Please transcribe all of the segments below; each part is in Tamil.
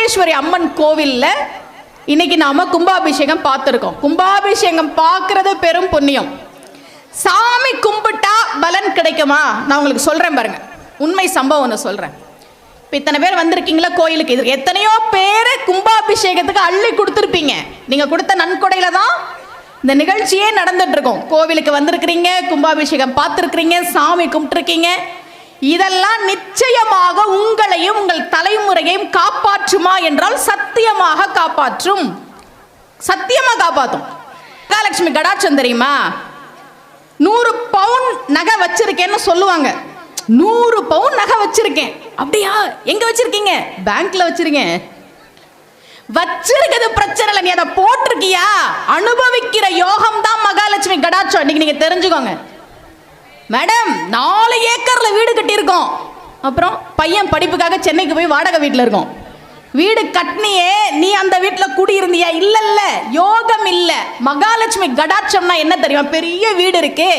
சௌடேஸ்வரி அம்மன் கோவில்ல இன்னைக்கு நாம கும்பாபிஷேகம் பார்த்துருக்கோம். கும்பாபிஷேகம் பார்க்கறது பெரும் புண்ணியம். சாமி கும்பிட்டா பலன் கிடைக்குமா? நான் உங்களுக்கு சொல்றேன் பாருங்க, உண்மை சம்பவம் ஒன்று சொல்றேன். இப்போ இத்தனை பேர் வந்திருக்கீங்களா கோயிலுக்கு, இது எத்தனையோ பேர் கும்பாபிஷேகத்துக்கு அள்ளி கொடுத்துருப்பீங்க. நீங்க கொடுத்த நன்கொடையில தான் இந்த நிகழ்ச்சியே நடந்துட்டு இருக்கும். கோவிலுக்கு வந்திருக்கிறீங்க, கும்பாபிஷேகம் பார்த்துருக்கிறீங்க, சாமி கும்பிட்டுருக்கீங்க. இதெல்லாம் நிச்சயமாக உங்களையும் உங்கள் தலைமுறையையும் காப்பாற்றுமா என்றால் சத்தியமாக காப்பாற்றும். சத்தியமாக காப்பாற்றும். மகாலட்சுமி கடாட்சம் தெரியுமா? 100 பவுன் நகை வச்சிருக்கேன்னு சொல்லுவாங்க. 100 பவுன் நகை வச்சிருக்கேன். அப்படியா? எங்க வச்சிருக்கீங்க? பேங்க்ல வச்சிருக்கேன். வச்சிருக்கிறது பிரச்சனை இல்லை, நீ அதை போட்டிருக்கியா? அனுபவிக்கிற யோகம் தான் மகாலட்சுமி கடாட்சம். இன்னைக்கு நீங்க தெரிஞ்சுக்கோங்க. மேடம் 4 ஏக்கர்ல வீடு கட்டியிருக்கோம். அப்புறம் பையன் படிப்புக்காக சென்னைக்கு போய் வாடகை வீட்டில் இருக்கோம். வீடு கட்டினியே, நீ அந்த வீட்டில் குடியிருந்தியா? இல்ல இல்ல, யோகம் இல்ல. மகாலட்சுமி கடாட்சம்னா என்ன தெரியுமா? பெரிய வீடு இருக்கு,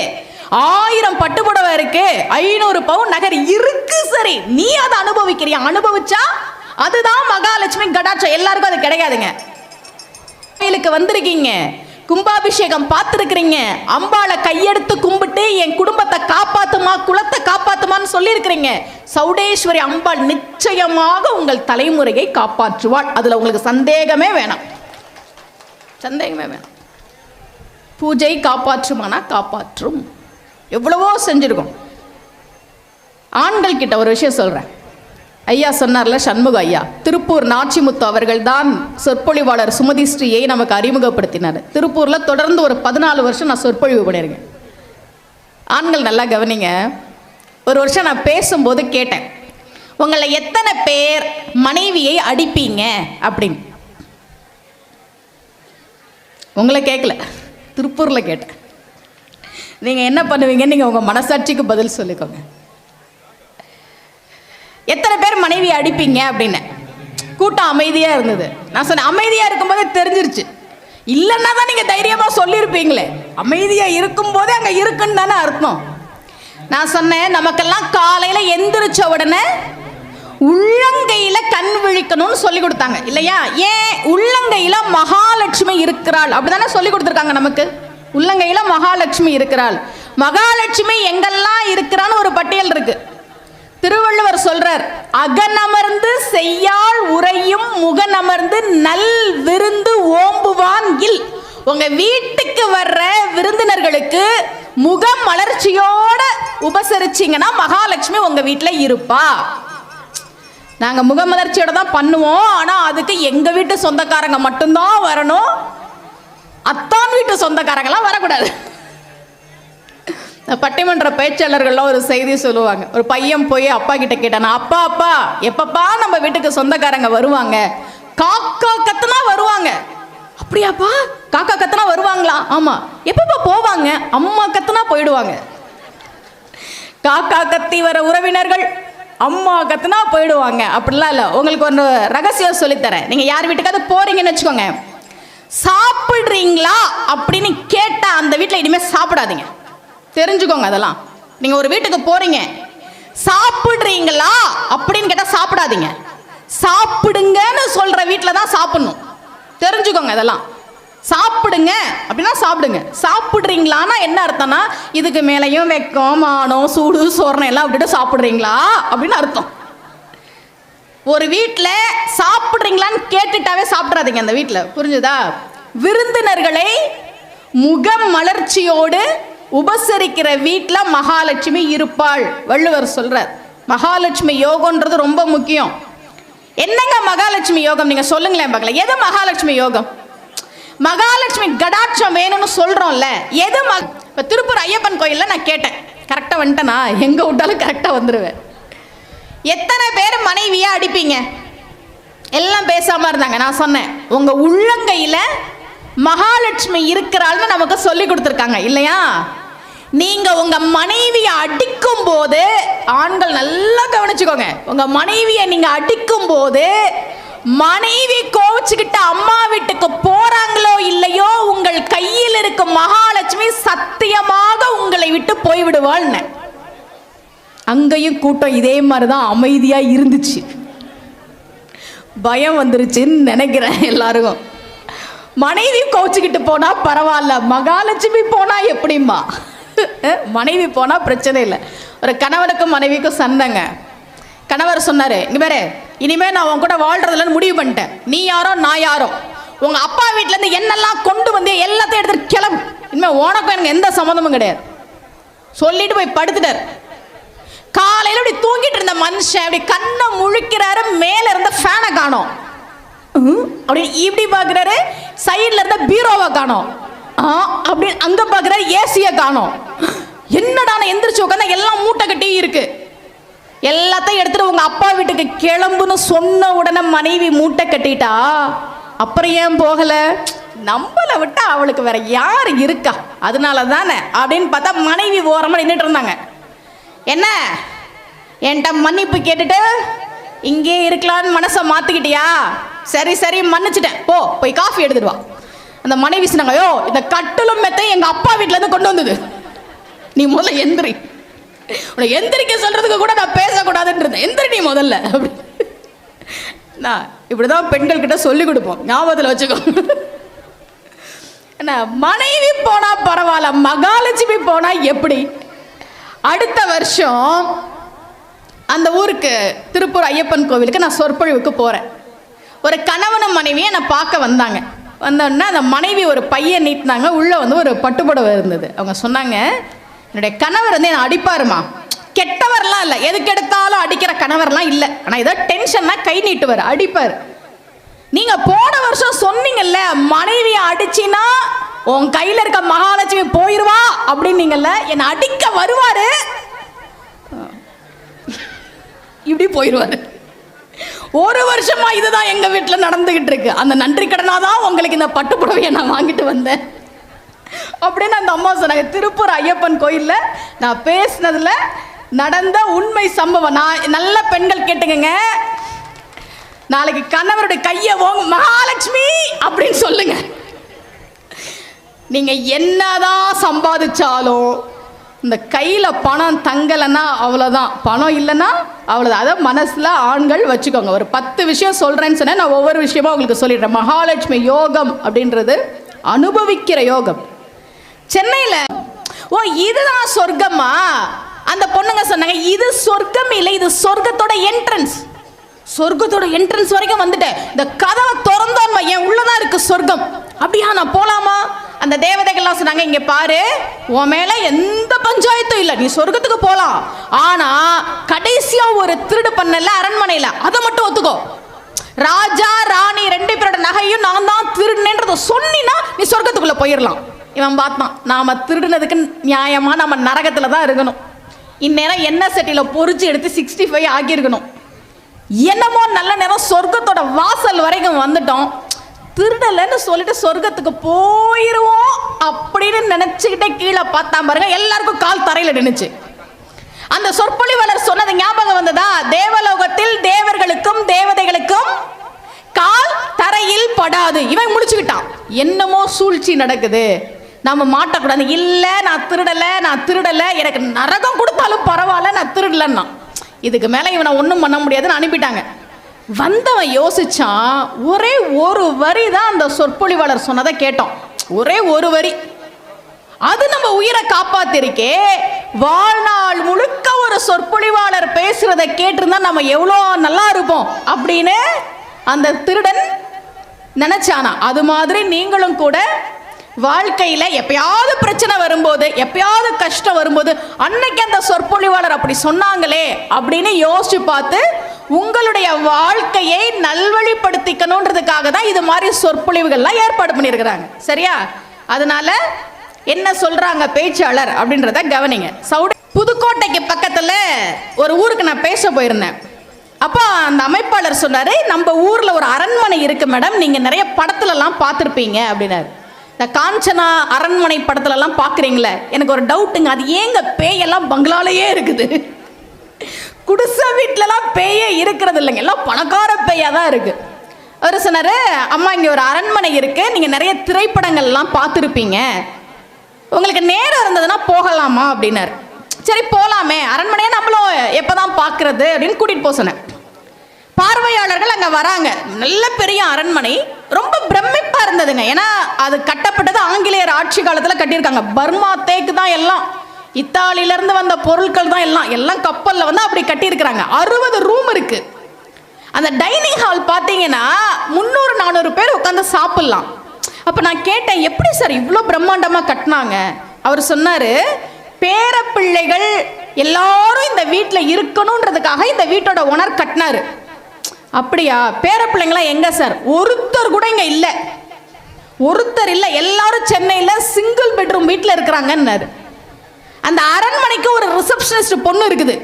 1000 பட்டுப்புடவை இருக்கு, 500 பவுன் நகர் இருக்கு. சரி, நீ அதை அனுபவிக்கிறியா? அனுபவிச்சா அதுதான் மகாலட்சுமி கடாட்சம். எல்லாருக்கும் அது கிடையாதுங்க. கோயிலுக்கு வந்திருக்கீங்க, கும்பாபிஷேகம் பார்த்துருக்கிறீங்க, அம்பாளை கையெடுத்து கும்பிட்டு என் குடும்பத்தை காப்பாத்துமா, குலத்தை காப்பாத்துமான்னு சொல்லியிருக்கிறீங்க. சௌடேஸ்வரி அம்பாள் நிச்சயமாக உங்கள் தலைமுறையை காப்பாற்றுவாள். அதுல உங்களுக்கு சந்தேகமே வேணாம், சந்தேகமே வேணாம். பூஜை காப்பாற்றுமானா காப்பாற்றும். எவ்வளவோ செஞ்சிருக்கோம். ஆண்கள் கிட்ட ஒரு விஷயம் சொல்றேன். ஐயா சொன்னார்ல, சண்முக ஐயா, திருப்பூர் நாச்சிமுத்து அவர்கள் தான் சொற்பொழிவாளர் சுமதி ஸ்ரீயை நமக்கு அறிமுகப்படுத்தினார். திருப்பூர்ல தொடர்ந்து ஒரு 14 வருஷம் நான் சொற்பொழிவு பண்ணியிருக்கேன். ஆண்கள் நல்லா கவனிங்க. ஒரு வருஷம் நான் பேசும்போது கேட்டேன், உங்களை எத்தனை பேர் மனைவியை அடிப்பீங்க அப்படின்னு. உங்களை கேட்கல, திருப்பூர்ல கேட்டேன். நீங்க என்ன பண்ணுவீங்கன்னு நீங்க உங்க மனசாட்சிக்கு பதில் சொல்லிக்கோங்க. எத்தனை பேர் மனைவியை அடிப்பீங்க அப்படின்னு. கூட்டம் அமைதியா இருந்தது. நான் சொன்னேன், அமைதியா இருக்கும்போதே தெரிஞ்சிருச்சு. இல்லைன்னா தான் நீங்க தைரியமா சொல்லியிருப்பீங்களே. அமைதியா இருக்கும் போதே அங்க இருக்குன்னு தானே அர்த்தம். நான் சொன்னேன், நமக்கெல்லாம் காலையில எந்திரிச்ச உடனே உள்ளங்கையில கண் விழிக்கணும்னு சொல்லி கொடுத்தாங்க இல்லையா? ஏன்? உள்ளங்கையில மகாலட்சுமி இருக்கிறாள் அப்படிதானே சொல்லி கொடுத்துருக்காங்க நமக்கு. உள்ளங்கையில மகாலட்சுமி இருக்கிறாள். மகாலட்சுமி எங்கெல்லாம் இருக்கிறான்னு ஒரு பட்டியல் இருக்கு. திருவள்ளுவர் சொல்றார், அகனமர்ந்து செய்யாள் உரையும் முகனமர்ந்து நல் விருந்து ஓம்புவான் இல். உங்க வீட்டுக்கு வர்ற விருந்தினர்களுக்கு முகம் மலர்ச்சியோட உபசரிச்சீங்கன்னா மகாலட்சுமி உங்க வீட்டுல இருப்பா. நாங்க முகமலர்ச்சியோட தான் பண்ணுவோம். ஆனா அதுக்கு எங்க வீட்டு சொந்தக்காரங்க மட்டும்தான் வரணும், அத்தான் வீட்டு சொந்தக்காரங்களாம் வரக்கூடாது. பட்டிமன்ற பேச்சாளர்கள்லாம் ஒரு செய்தி சொல்லுவாங்க. ஒரு பையன் போய் அப்பா கிட்ட கேட்டானா, அப்பா அப்பா எப்பப்பா நம்ம வீட்டுக்கு சொந்தக்காரங்க வருவாங்க? காக்கா கத்துனா வருவாங்க. அப்படியாப்பா? காக்கா கத்துனா வருவாங்களா? ஆமா. எப்பப்பா போவாங்க? அம்மா கத்துனா போயிடுவாங்க. காக்கா கத்தி வர உறவினர்கள் அம்மா கத்துனா போயிடுவாங்க. அப்படிலாம் இல்லை. உங்களுக்கு ஒரு ரகசியம் சொல்லித்தரேன். நீங்க யார் வீட்டுக்காவது போறீங்கன்னு வச்சுக்கோங்க, சாப்பிடுறீங்களா அப்படின்னு கேட்டா அந்த வீட்டில் இனிமே சாப்பிடாதீங்க. தெரிஞ்சுக்கோங்க. அதெல்லாம் நீங்க ஒரு வீட்டுக்கு போறீங்க, சாப்பிடுறீங்களா அப்படின்னு கேட்டா சாப்பிடாதீங்க. சாப்பிடுங்கன்னு சொல்ற வீட்டில் தான் சாப்பிடணும். தெரிஞ்சுக்கோங்க. அதெல்லாம் சாப்பிடுங்க அப்படின்னா சாப்பிடுங்க. சாப்பிடுறீங்களான்னா என்ன அர்த்தம்னா, இதுக்கு மேலையும் வெக்கம் மானம் சூடு சோரணம் எல்லாம் விட்டுட்டு சாப்பிடுறீங்களா அப்படின்னு அர்த்தம். ஒரு வீட்டில் சாப்பிடுறீங்களான்னு கேட்டுட்டாவே சாப்பிட்றாதீங்க அந்த வீட்டில். புரிஞ்சுதா? விருந்தினர்களை முகம் மலர்ச்சியோடு உபசரிக்கிற வீட்டில் மகாலட்சுமி இருப்பாள். வள்ளுவர் சொல்றார். மகாலட்சுமி யோகம்ன்றது ரொம்ப முக்கியம். என்னங்க மகாலட்சுமி யோகம் நீங்க சொல்லுங்களேன் பார்க்கலாம். எது மகாலட்சுமி யோகம்? மகாலட்சுமி கடாட்சம் வேணும்னு சொல்றோம்ல, எது? இப்போ திருப்பூர் ஐயப்பன் கோயிலில் நான் கேட்டேன், கரெக்டாக வந்துட்டேனா? எங்க விட்டாலும் கரெக்டாக வந்துடுவேன். எத்தனை பேர் மனைவியா அடிப்பீங்க? எல்லாம் பேசாம இருந்தாங்க. நான் சொன்னேன், உங்க உள்ளங்கையில மகாலட்சுமி இருக்கிறாள்னு நமக்கு சொல்லி கொடுத்துருக்காங்க இல்லையா? நீங்க உங்க மனைவியை அடிக்கும் போது, ஆண்கள் நல்லா கவனிச்சுக்கோங்க, உங்க மனைவியை நீங்க அடிக்கும் போது மனைவி கோவிச்சுக்கிட்ட அம்மா வீட்டுக்கு போறாங்களோ இல்லையோ, உங்கள் கையில் இருக்கும் மகாலட்சுமி சத்தியமாக உங்களை விட்டு போய்விடுவாள். அங்கேயும் கூட்டம் இதே மாதிரிதான் அமைதியா இருந்துச்சு. பயம் வந்துருச்சுன்னு நினைக்கிறேன் எல்லாருக்கும். மனைவி கோச்சிக்கிட்டு போனா பரவாயில்ல, மகாலட்சுமி போனா எப்படிம்மா? மனைவி போனா பிரச்சனை இல்லை. ஒரு கணவனுக்கும் மனைவிக்கும் சண்டைங்க. கணவர் சொன்னாரு, இங்க பாரு, இனிமே நான் உன் கூட வாழ்றதுலன்னு முடிவு பண்ணிட்டேன். நீ யாரோ நான் யாரோ, உங்க அப்பா வீட்டுல இருந்து என்னெல்லாம் கொண்டு வந்து எல்லாத்தையும் எடுத்துட்டு கிளம்பு, இனிமே உனக்கும் எனக்கு எந்த சம்மந்தமும் கிடையாது சொல்லிட்டு போய் படுத்துட்டார். காலையில இப்படி தூங்கிட்டு இருந்த மனுஷன் அப்படி கண்ணை முழிக்கிறாரு, மேல இருந்த ஃபேனை காணோம். அப்படி இப்படி பாக்குறாரு, சைட்ல இருந்த பீரோவை காணோம். அப்படி அங்க பாக்குறாரு, ஏசிய காணோம். என்னடா எந்திரிச்சு உட்காந்து எல்லாம் மூட்டை கட்டி இருக்கு. எல்லாத்தையும் எடுத்துட்டு உங்க அப்பா வீட்டுக்கு கிளம்புன்னு சொன்ன உடனே மனைவி மூட்டை கட்டிட்டா. அப்புறம் ஏன் போகல? நம்மளை விட்டா அவளுக்கு வேற யார் இருக்கா, அதனால தானே அப்படின்னு பார்த்தா மனைவி ஓரமா நின்றுட்டு இருந்தாங்க. என்ன என்கிட்ட மன்னிப்பு கேட்டுட்டு இங்கே இருக்கலான்னு மனசை மாத்திக்கிட்டியா? சரி சரி மன்னிச்சிட்டேன், போய் காஃபி எடுத்துட்டு வா. அந்த மனைவி சொன்னாங்க, ஐயோ இந்த கட்டிலும் மெத்தையும் எங்க அப்பா வீட்டுல இருந்து கொண்டு வந்தது, நீ முதல்ல எந்திரி. உன்னை எந்திரிக்க சொல்றதுக்கு கூட நான் பேசக்கூடாதுன்னு இருந்தேன், எந்திரி நீ முதல்ல. நான் இப்படிதான் பெண்கள் கிட்ட சொல்லி கொடுப்போம், ஞாபகத்தில் வச்சுக்கோ. என்ன மனைவி போனா பரவாயில்ல, மகாலட்சுமி போனா எப்படி? அடுத்த வருஷம் அந்த ஊருக்கு திருப்பூர் ஐயப்பன் கோவிலுக்கு நான் சொற்பொழிவுக்கு போறேன். ஒரு கணவனும் மனைவியை நான் பார்க்க வந்தாங்க. வந்தோடனே அந்த மனைவி ஒரு பையன் நீட்டினாங்க, உள்ள வந்து ஒரு பட்டுப்புடவை இருந்தது. அவங்க சொன்னாங்க, என்னுடைய கணவர் வந்து என்ன அடிப்பாருமா. கெட்டவர்லாம் இல்லை, எதுக்கு எடுத்தாலும் அடிக்கிற கணவர்லாம் இல்லை, ஆனால் ஏதோ டென்ஷன்னா கை நீட்டுவார், அடிப்பார். நீங்க போன வருஷம் சொன்னீங்கல்ல, மனைவியை அடிச்சினா உன் கையில இருக்க மகாலட்சுமி போயிருவா அப்படின்னீங்கல்ல, என்னை அடிக்க வருவாரு, இப்படி போயிருவாரு. ஒரு வருஷமா இதுதான் எங்க வீட்டுல நடந்துகிட்டு இருக்கு. அந்த நன்றி கடனாதான் உங்களுக்கு இந்த பட்டுப்புடவையை நான் வாங்கிட்டு வந்தேன் அப்படின்னு அந்த அம்மா சொன்னாங்க. திருப்பூர் ஐயப்பன் கோயில்ல நான் பேசினதுல நடந்த உண்மை சம்பவம். நான் நல்ல பெண்கள் கேட்டுங்க, நாளைக்கு கணவருடைய கையை மகாலட்சுமி அப்படின்னு சொல்லுங்க. நீங்க என்னதான் சம்பாதிச்சாலும் இந்த கையில பணம் தங்கலைன்னா அவ்வளவுதான், பணம் இல்லைன்னா அவ்வளவுதான். அதை மனசுல ஆண்கள் வச்சுக்கோங்க. ஒரு 10 விஷயம் சொல்றேன்னு சொன்னா நான் ஒவ்வொரு விஷயமா உங்களுக்கு சொல்லிடுறேன். மகாலட்சுமி யோகம் அப்படின்றது அனுபவிக்கிற யோகம். சென்னையில இதுதான் சொர்க்கமா? அந்த பொண்ணுங்க சொன்னாங்க, இது சொர்க்கம் இல்லை, இது சொர்க்கத்தோட என்ட்ரன்ஸ். சொர்க்கத்தோட என்ட்ரன்ஸ் வரைக்கும் வந்துட்டேன், இந்த கதவை திறந்தோன்னு என் உள்ளதான் இருக்கு சொர்க்கம். அப்படியா, நான் போலாமா? அந்த தேவதைகள்லாம் சொன்னாங்க, இங்க பாரு, உன் மேல எந்த பஞ்சாயத்தும் இல்லை, நீ சொர்க்கத்துக்கு போலாம். ஆனா கடைசியா ஒரு திருடு பண்ணல அரண்மனையில, அதை மட்டும் ஒத்துக்கோ. ராஜா ராணி 2 பேரோட நகையும் நான் தான் திருடுனேன்றத சொன்னினா நீ சொர்க்கத்துக்குள்ள போயிடலாம். இவன் பார்த்தான், நாம திருடுனதுக்கு நியாயமா நம்ம நரகத்துல தான் இருக்கணும். இந்நேரம் எண்ணெய் சட்டியில பொறிச்சு எடுத்து 65 ஆக்கியிருக்கணும். என்னமோ நல்ல நேரம் சொர்க்கத்தோட வாசல் வரைக்கும் வந்துட்டோம். திருடலன்னு சொல்லிட்டு சொர்க்கத்துக்கு போயிருவோம் அப்படின்னு நினைச்சுக்கிட்டே கீழே பார்த்தா பாருங்க, எல்லாருக்கும் கால் தரையில நின்னுச்சு. அந்த சொற்பொழிவாளர் சொன்னது ஞாபகம் வந்ததா? தேவலோகத்தில் தேவர்களுக்கும் தேவதைகளுக்கும் கால் தரையில் படாது. இவன் முடிச்சுக்கிட்டான், என்னமோ சூழ்ச்சி நடக்குது, நம்ம மாட்டக்கூடாது. இல்ல நான் திருடல, எனக்கு நரகம் கொடுத்தாலும் பரவாயில்ல, நான் திருடலன்னா. இதுக்கு மேல இவனை ஒன்றும் பண்ண முடியாதுன்னு அனுப்பிட்டாங்க. வந்தவன் யோசிச்சான், ஒரே ஒரு வரி தான் அந்த சொற்பொழிவாளர் சொன்னதை கேட்டோம், ஒரே ஒரு வரி, அது நம்ம உயிரை காப்பாத்திருக்கே. வாழ்நாள் முழுக்க ஒரு சொற்பொழிவாளர் பேசுறதை கேட்டிருந்தா நம்ம எவ்வளோ நல்லா இருப்போம் அப்படின்னு அந்த திருடன் நினைச்சானா. அது மாதிரி நீங்களும் கூட வாழ்க்கையில எப்பயாவது பிரச்சனை வரும்போது, எப்பயாவது கஷ்டம் வரும்போது, அன்னைக்கு அந்த சொற்பொழிவாளர் அப்படி சொன்னாங்களே அப்படின்னு யோசிச்சு பார்த்து உங்களுடைய வாழ்க்கையை நல்வழிப்படுத்திக்கணுன்றதுக்காக தான் இது மாதிரி சொற்பொழிவுகள்லாம் ஏற்பாடு பண்ணியிருக்கிறாங்க. சரியா? அதனால என்ன சொல்றாங்க பேச்சாளர் அப்படின்றத கவனிங்க. புதுக்கோட்டைக்கு பக்கத்துல ஒரு ஊருக்கு நான் பேச போயிருந்தேன். அப்போ அந்த அமைப்பாளர் சொன்னாரு, நம்ம ஊர்ல ஒரு அரண்மனை இருக்கு மேடம், நீங்க நிறைய படத்துலலாம் பார்த்துருப்பீங்க அப்படின்னாரு. இந்த காஞ்சனா அரண்மனை படத்துலலாம் பார்க்குறீங்களே, எனக்கு ஒரு டவுட்டுங்க, அது ஏங்க பேயெல்லாம் பங்களாலேயே இருக்குது? குடிசை வீட்டிலலாம் பேயே இருக்கிறது இல்லைங்க, எல்லாம் பணக்கார பேயா தான் இருக்கு. அவர் சொன்னாரு, அம்மா இங்கே ஒரு அரண்மனை இருக்கு, நீங்கள் நிறைய திரைப்படங்கள்லாம் பார்த்துருப்பீங்க, உங்களுக்கு நேரம் இருந்ததுன்னா போகலாமா அப்படின்னாரு. சரி போகலாமே, அரண்மனையை நம்மளும் எப்போ தான் பார்க்குறது அப்படின்னு கூட்டிகிட்டு போக சொன்னேன். பார்வையாளர்கள் அங்க வராங்க. நல்ல பெரிய அரண்மனை, ரொம்ப பிரமிப்பா இருந்ததுங்க. ஏன்னா அது கட்டப்பட்டது ஆங்கிலேயர் ஆட்சி காலத்துல கட்டியிருக்காங்க. பர்மா தேக்கு தான் எல்லாம், இத்தாலியில இருந்து வந்த பொருட்கள் தான் எல்லாம் கப்பல்ல வந்து அப்படி கட்டியிருக்கிறாங்க. 60 ரூம் இருக்கு. அந்த டைனிங் ஹால் பார்த்தீங்கன்னா 300-400 பேர் உட்காந்து சாப்பிடலாம். அப்ப நான் கேட்டேன், எப்படி சார் இவ்வளோ பிரம்மாண்டமா கட்டினாங்க? அவர் சொன்னாரு, பேர பிள்ளைகள் எல்லாரும் இந்த வீட்டில் இருக்கணும்ன்றதுக்காக இந்த வீட்டோட ஓனர் கட்டினாரு. அப்படியா? பேர பிள்ளைங்களாம் எங்க சார்? ஒருத்தர் கூட இங்க இல்ல, ஒருத்தர் இல்ல, எல்லாரும் சென்னையில் சிங்கிள் பெட்ரூம் வீட்டில் இருக்கிறாங்கன்னாரு. அந்த அரண்மனைக்கு ஒரு ரிசப்ஷனிஸ்ட் பொண்ணு இருக்குது.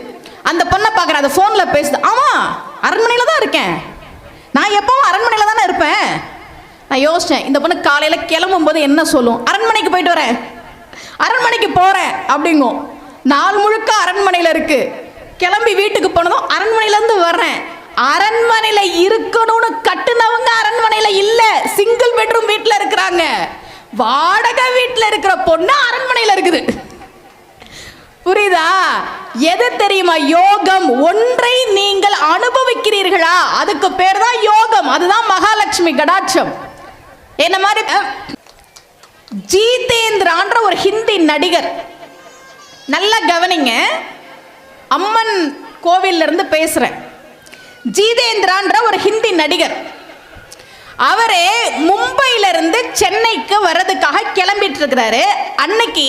அந்த பொண்ணை பார்க்குறேன், அது ஃபோனில் பேசுது. ஆமாம், அரண்மனையில் தான் இருக்கேன், நான் எப்பவும் அரண்மனையில் தானே இருப்பேன். நான் யோசித்தேன், இந்த பொண்ணு காலையில் கிளம்பும் போது என்ன சொல்லும்? அரண்மனைக்கு போயிட்டு வரேன், அரண்மனைக்கு போகிறேன் அப்படிங்கும். நாள் முழுக்க அரண்மனையில் இருக்கு. கிளம்பி வீட்டுக்கு போனதும் அரண்மனையிலேருந்து வர்றேன். அரண்மனையில் இருக்கணும்னு கட்டுனவங்க அரண்மனையில் இல்லை, சிங்கிள் பெட்ரூம் வீட்டில் இருக்கிறாங்க. வாடகை வீட்டில் இருக்கிற பொண்ணு அரண்மனையில் இருக்குது. புரியுதா? எது தெரியுமா யோகம்? ஒன்றை நீங்கள் அனுபவிக்கிறீர்களா, அதுக்கு பேர் தான் யோகம். அதுதான் மகாலட்சுமி கடாட்சம். என்ன மாதிரி ஜீதேந்திரான்ற ஒரு ஹிந்தி நடிகர், நல்லா கவனிங்க, அம்மன் கோவில்ல இருந்து பேசுறேன். ஜீதேந்திரான்ற ஒரு ஹிந்தி நடிகர், அவரே மும்பையில இருந்து சென்னைக்கு வர்றதுக்காக கிளம்பிட்டு இருக்கிறாரு. அன்னைக்கு